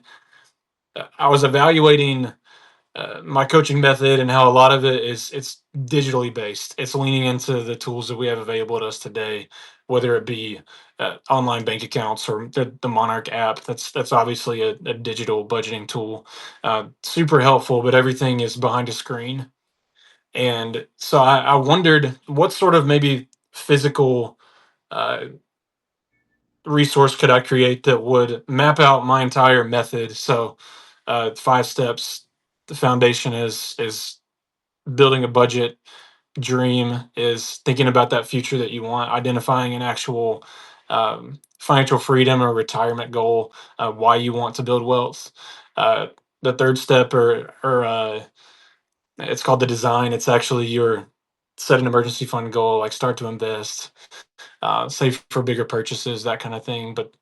I was evaluating my coaching method and how a lot of it is it's digitally based. It's leaning into the tools that we have available to us today, whether it be online bank accounts or the Monarch app. That's obviously a digital budgeting tool, super helpful. But everything is behind a screen, and so I wondered what sort of maybe physical uh, resource could I create that would map out my entire method. So 5 steps. The foundation is building a budget. Dream is thinking about that future that you want, identifying an actual financial freedom or retirement goal, why you want to build wealth. Uh, the third step, or it's called the design. It's actually your set an emergency fund goal, like start to invest, save for bigger purchases, that kind of thing. But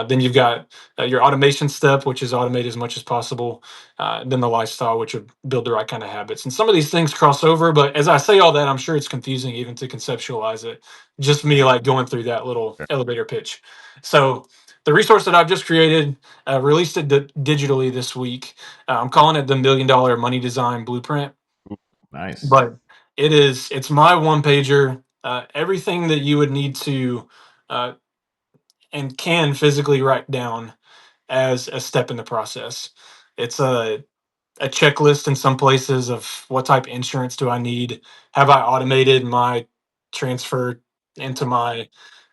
then you've got your automation step, which is automate as much as possible. Then the lifestyle, which would build the right kind of habits. And some of these things cross over. But as I say all that, I'm sure it's confusing even to conceptualize it. Just me like going through that little Sure. elevator pitch. So the resource that I've just created, released it digitally this week. I'm calling it the $1 Million Money Design Blueprint. Nice. But it's my one pager. Everything that you would need to uh, and can physically write down as a step in the process. It's a checklist in some places of what type of insurance do I need? Have I automated my transfer into my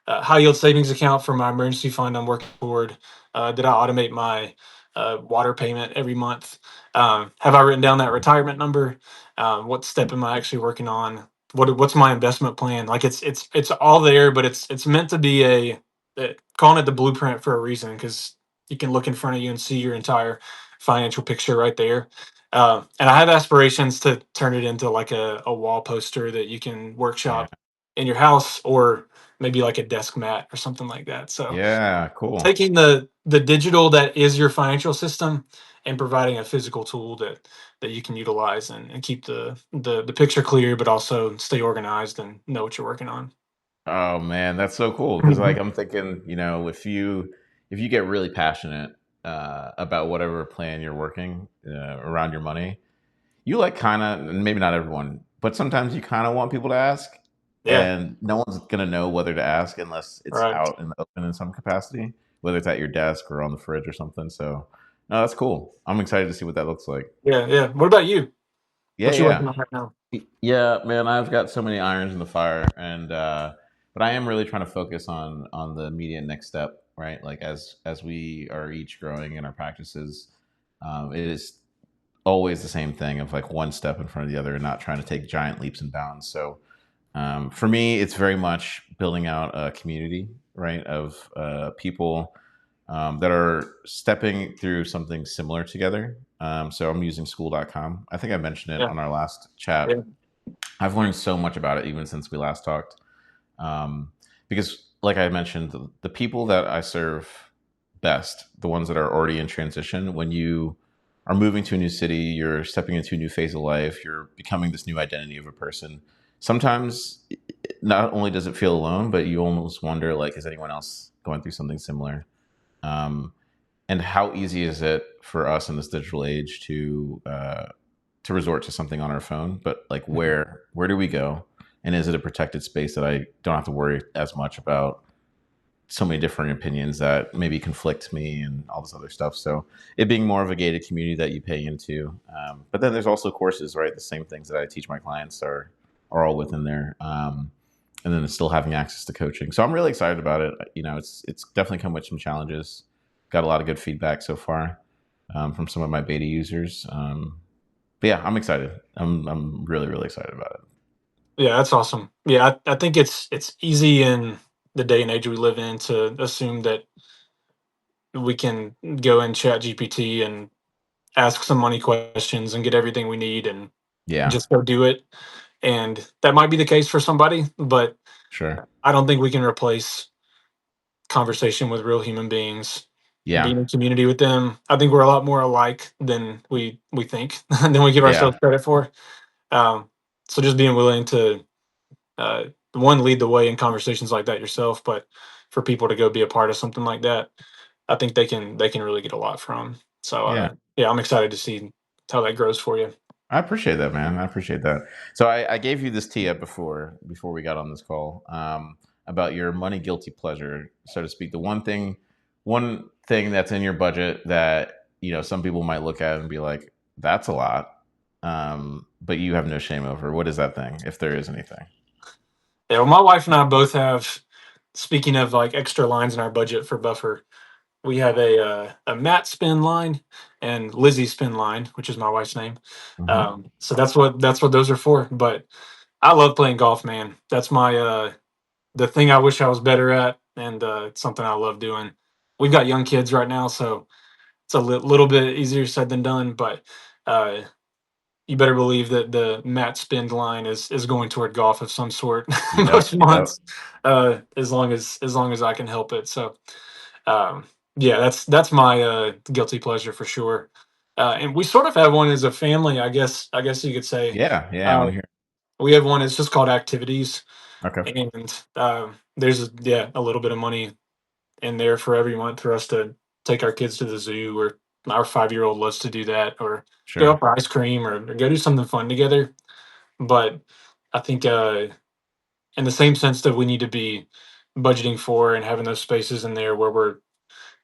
high yield savings account for my emergency fund I'm working toward? Did I automate my water payment every month? Have I written down that retirement number? What step am I actually working on? What's my investment plan? Like it's all there, but it's meant to be calling it the blueprint for a reason, because you can look in front of you and see your entire financial picture right there. And I have aspirations to turn it into like a wall poster that you can Yeah. workshop in your house, or maybe like a desk mat or something like that. So Yeah, cool. taking the digital that is your financial system and providing a physical tool that you can utilize and keep the picture clear, but also stay organized and know what you're working on. Oh man, that's so cool. Because like I'm thinking, if you get really passionate about whatever plan you're working around your money, you like kind of, maybe not everyone, but sometimes you kind of want people to ask, Yeah, and no one's gonna know whether to ask unless it's right. out in the open in some capacity, whether it's at your desk or on the fridge or something. So, no, that's cool. I'm excited to see what that looks like. Yeah, yeah. What about you? Yeah, What you yeah. working on right now? Yeah, man, I've got so many irons in the fire, and but I am really trying to focus on the immediate next step, right? Like as we are each growing in our practices, it is always the same thing of like one step in front of the other, and not trying to take giant leaps and bounds. So for me, it's very much building out a community, right, of people that are stepping through something similar together. So I'm using school.com. I think I mentioned it Yeah, on our last chat. yeah, I've learned so much about it even since we last talked. Um, because, like I mentioned, the people that I serve best, the ones that are already in transition, when you are moving to a new city, you're stepping into a new phase of life, you're becoming this new identity of a person. Sometimes, not only does it feel alone, but you almost wonder, like, is anyone else going through something similar? Um, and how easy is it for us in this digital age to resort to something on our phone? But like, mhm, where do we go? And is it a protected space that I don't have to worry as much about so many different opinions that maybe conflict me and all this other stuff? So it being more of a gated community that you pay into. But then there's also courses, right? The same things that I teach my clients are all within there. And then still having access to coaching. So I'm really excited about it. It's definitely come with some challenges. Got a lot of good feedback so far from some of my beta users. But yeah, I'm excited. I'm really really excited about it. yeah. That's awesome. Yeah, I think it's easy in the day and age we live in to assume that we can go in chat GPT and ask some money questions and get everything we need and Yeah, just go do it. And that might be the case for somebody, but sure. I don't think we can replace conversation with real human beings, Yeah, being in community with them. I think we're a lot more alike than we think, than we give yeah, ourselves credit for. Um, So just being willing to one, lead the way in conversations like that yourself, but for people to go be a part of something like that, I think they can really get a lot from. So Yeah. yeah, I'm excited to see how that grows for you. I appreciate that, man. I appreciate that. So I gave you this tee up before we got on this call, about your money guilty pleasure, so to speak. The one thing that's in your budget that some people might look at and be like, "That's a lot," but you have no shame over. What is that thing, if there is anything? Yeah, well, my wife and I both have. Speaking of like extra lines in our budget for buffer, we have a Matt spin line and Lizzie spin line, which is my wife's name. Hmm. So that's what those are for. But I love playing golf, man. That's my the thing I wish I was better at, and it's something I love doing. We've got young kids right now, so it's a little bit easier said than done. But uh, you better believe that the Matt spend line is going toward golf of some sort Yep. most Yep. months, as long as I can help it. So um, yeah, that's my guilty pleasure for sure. And we sort of have one as a family, I guess you could say. Yeah. Yeah. I want Uh, to hear. we have one. It's just called activities, Okay. and there's a little bit of money in there for every month for us to take our kids to the zoo, or our 5-year-old loves to do that, or go Sure. out for ice cream, or go do something fun together. But I think in the same sense that we need to be budgeting for and having those spaces in there where we're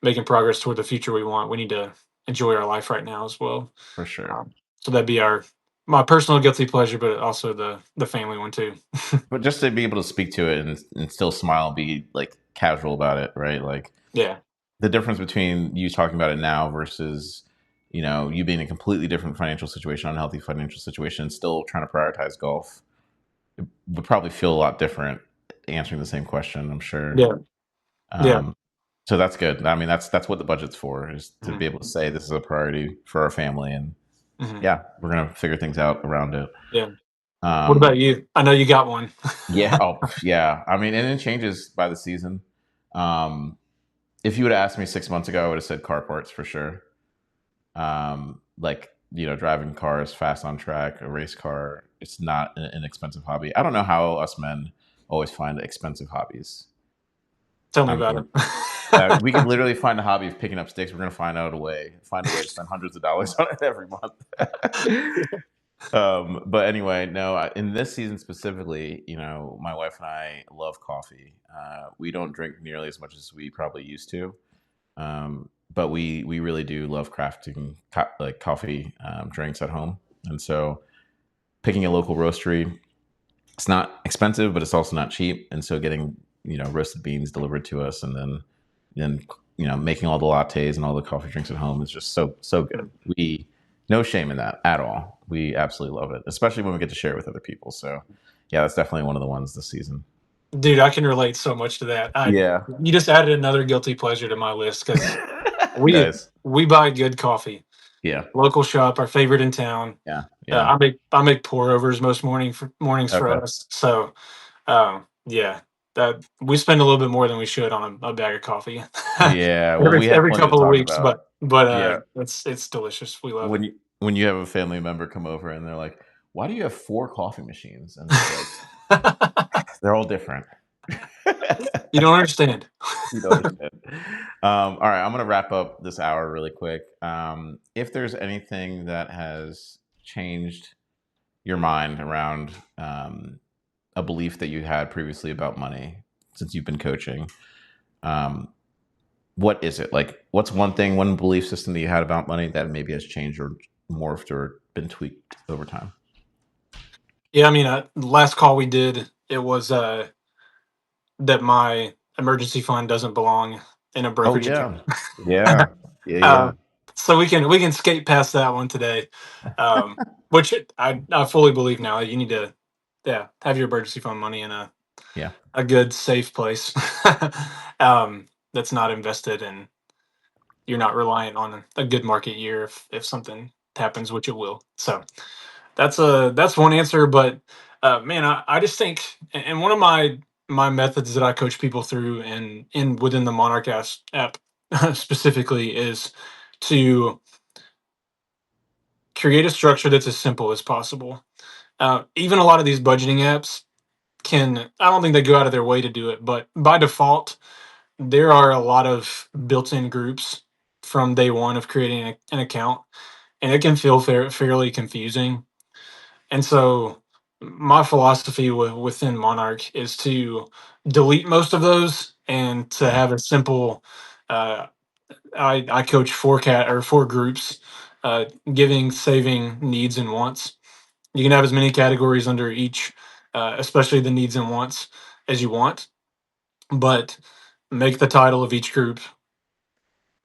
making progress toward the future we want, we need to enjoy our life right now as well. For sure. So that'd be my personal guilty pleasure, but also the family one too. But just to be able to speak to it and still smile and be like casual about it, right? Like Yeah, the difference between you talking about it now versus you being in a completely different financial situation, unhealthy financial situation, and still trying to prioritize golf, it would probably feel a lot different answering the same question, I'm sure. yeah, yeah. um, so that's good. I mean, that's what the budget's for, is to Mhm, be able to say this is a priority for our family, and mhm, yeah, we're gonna figure things out around it. yeah. What um, about you? I know you got one. yeah. Oh yeah, I mean, and it changes by the season. um, if you would have asked me 6 months ago, I would have said car parts for sure. Like driving cars fast on track, a race car. It's not an inexpensive hobby. I don't know how us men always find expensive hobbies. Tell me I about mean, it. we could literally find a hobby of picking up sticks. We're gonna find a way to spend hundreds of dollars on it every month. But anyway, no. In this season specifically, my wife and I love coffee. We don't drink nearly as much as we probably used to, but we really do love crafting like coffee drinks at home. And so picking a local roastery, it's not expensive, but it's also not cheap. And so getting roasted beans delivered to us, and then making all the lattes and all the coffee drinks at home is just so good. We No shame in that at all. We absolutely love it, especially when we get to share it with other people. So yeah, that's definitely one of the ones this season. Dude, I can relate so much to that. Yeah. You just added another guilty pleasure to my list because we Nice. we buy good coffee. Yeah. Local shop, our favorite in town. Yeah. Yeah. I make pour overs most mornings for Okay. us. So yeah, that we spend a little bit more than we should on a bag of coffee Yeah. Well, every we have every plenty to couple of talk weeks. about. But Yeah. it's delicious. We love When you have a family member come over and they're like, "Why do you have four coffee machines?" And it's like, it. they're all different. You don't understand. You don't understand. All right, I'm going to wrap up this hour really quick. If there's anything that has changed your mind around a belief that you had previously about money since you've been coaching, um, what is it? Like, what's one belief system that you had about money that maybe has changed or morphed or been tweaked over time? Yeah, I mean, last call we did, it was that my emergency fund doesn't belong in a Oh brokerage account. yeah, yeah, yeah, uh, yeah, so we can skate past that one today, um, which I fully believe now. You need to, yeah, have your emergency fund money in yeah, a good safe place, that's not invested, and you're not reliant on a good market year if something happens, which it will. So that's one answer. But man, I just think, and one of my methods that I coach people through in within the Monarch app specifically is to create a structure that's as simple as possible. Even a lot of these budgeting apps I don't think they go out of their way to do it, but by default, there are a lot of built-in groups from day one of creating an account, and it can feel fairly confusing. And so, my philosophy within Monarch is to delete most of those and to Yeah. have a simple. Uh, I coach four groups, giving, saving, needs, and wants. You can have as many categories under each, especially the needs and wants, as you want, but make the title of each group.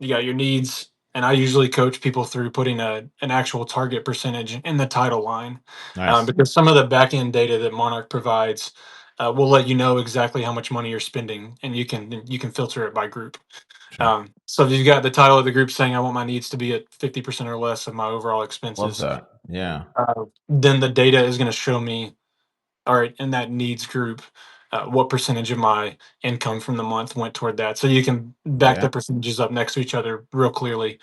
You got your needs, and I usually coach people through putting an actual target percentage in the title line, Nice. because some of the back end data that Monarch provides will let you know exactly how much money you're spending, and you can filter it by group. Sure. So if you've got the title of the group saying I want my needs to be at 50% or less of my overall Love expenses, that. Yeah. then the data is going to show me, all right, in that needs group, what percentage of my income from the month went toward that. So you can back Yeah. the percentages up next to each other real clearly.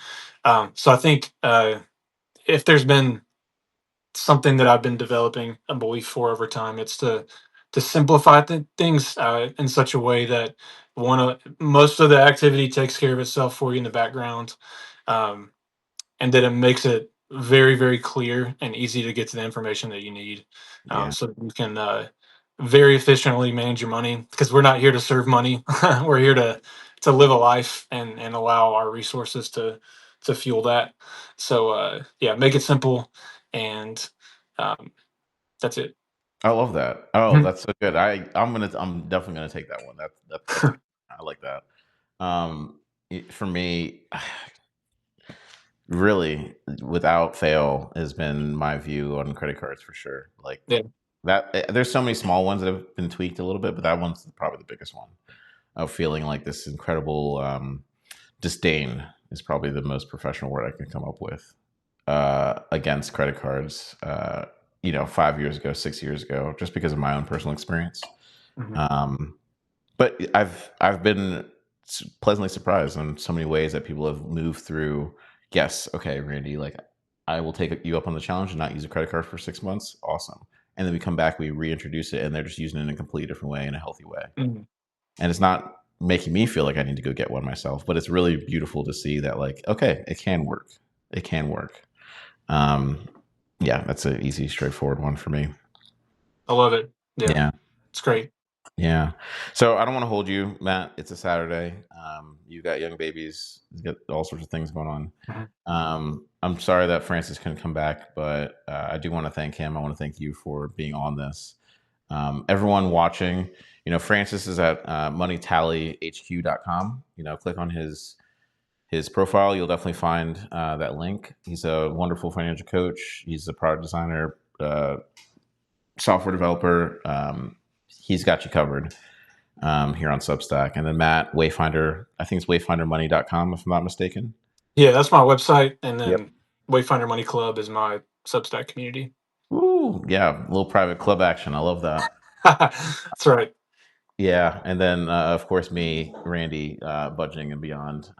So I think if there's been something that I've been developing a belief for over time, it's to simplify things in such a way that most of the activity takes care of itself for you in the background. Um, and that it makes it very, very clear and easy to get to the information that you need, Yeah. so that you can very efficiently manage your money, because we're not here to serve money. We're here to live a life and allow our resources to fuel that. So yeah, make it simple, and um, that's it. I love that. Oh, Mhm. that's so good. I'm definitely gonna take that one. That's good. I like that. For me, really, without fail, has been my view on credit cards for sure. Like Yeah. that. There's so many small ones that have been tweaked a little bit, but that one's probably the biggest one. Of feeling like this incredible disdain is probably the most professional word I can come up with against credit cards. 5 years ago, 6 years ago, just because of my own personal experience. Mhm. Um, but I've been pleasantly surprised in so many ways that people have moved through. Yes, okay, Randy, like I will take you up on the challenge and not use a credit card for 6 months. Awesome. And then we come back, we reintroduce it, and they're just using it in a completely different way, in a healthy way. Mhm. And it's not making me feel like I need to go get one myself, but it's really beautiful to see that, like, okay, it can work. It can work. Um, yeah, that's an easy, straightforward one for me. I love it. Yeah, Yeah. it's great. Yeah. So I don't want to hold you, Matt. It's a Saturday. You've got young babies. You've got all sorts of things going on. Mhm. I'm sorry that Francis couldn't come back, but I do want to thank him. I want to thank you for being on this. Everyone watching, Francis is at moneytallyhq.com. Click on his profile. You'll definitely find that link. He's a wonderful financial coach. He's a product designer, software developer. He's got you covered here on Substack. And then Matt, Wayfinder, I think it's wayfindermoney.com, if I'm not mistaken. Yeah, that's my website, and Yep. then Wayfinder Money Club is my Substack community. Ooh, yeah, a little private club action. I love that. That's right. Yeah, and then of course me, Randy, budgeting and beyond.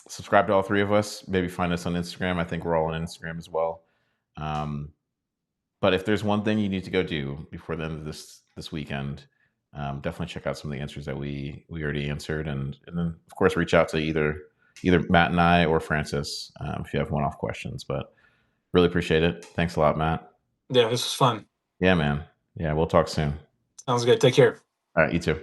Subscribe to all three of us. Maybe find us on Instagram. I think we're all on Instagram as well. Um, but if there's one thing you need to go do before the end of this weekend, definitely check out some of the answers that we already answered, and then of course reach out to either Matt and I or Francis if you have one-off questions. But really appreciate it. Thanks a lot, Matt. Yeah, this was fun. Yeah, man. Yeah, we'll talk soon. Sounds good. Take care. All right, you too.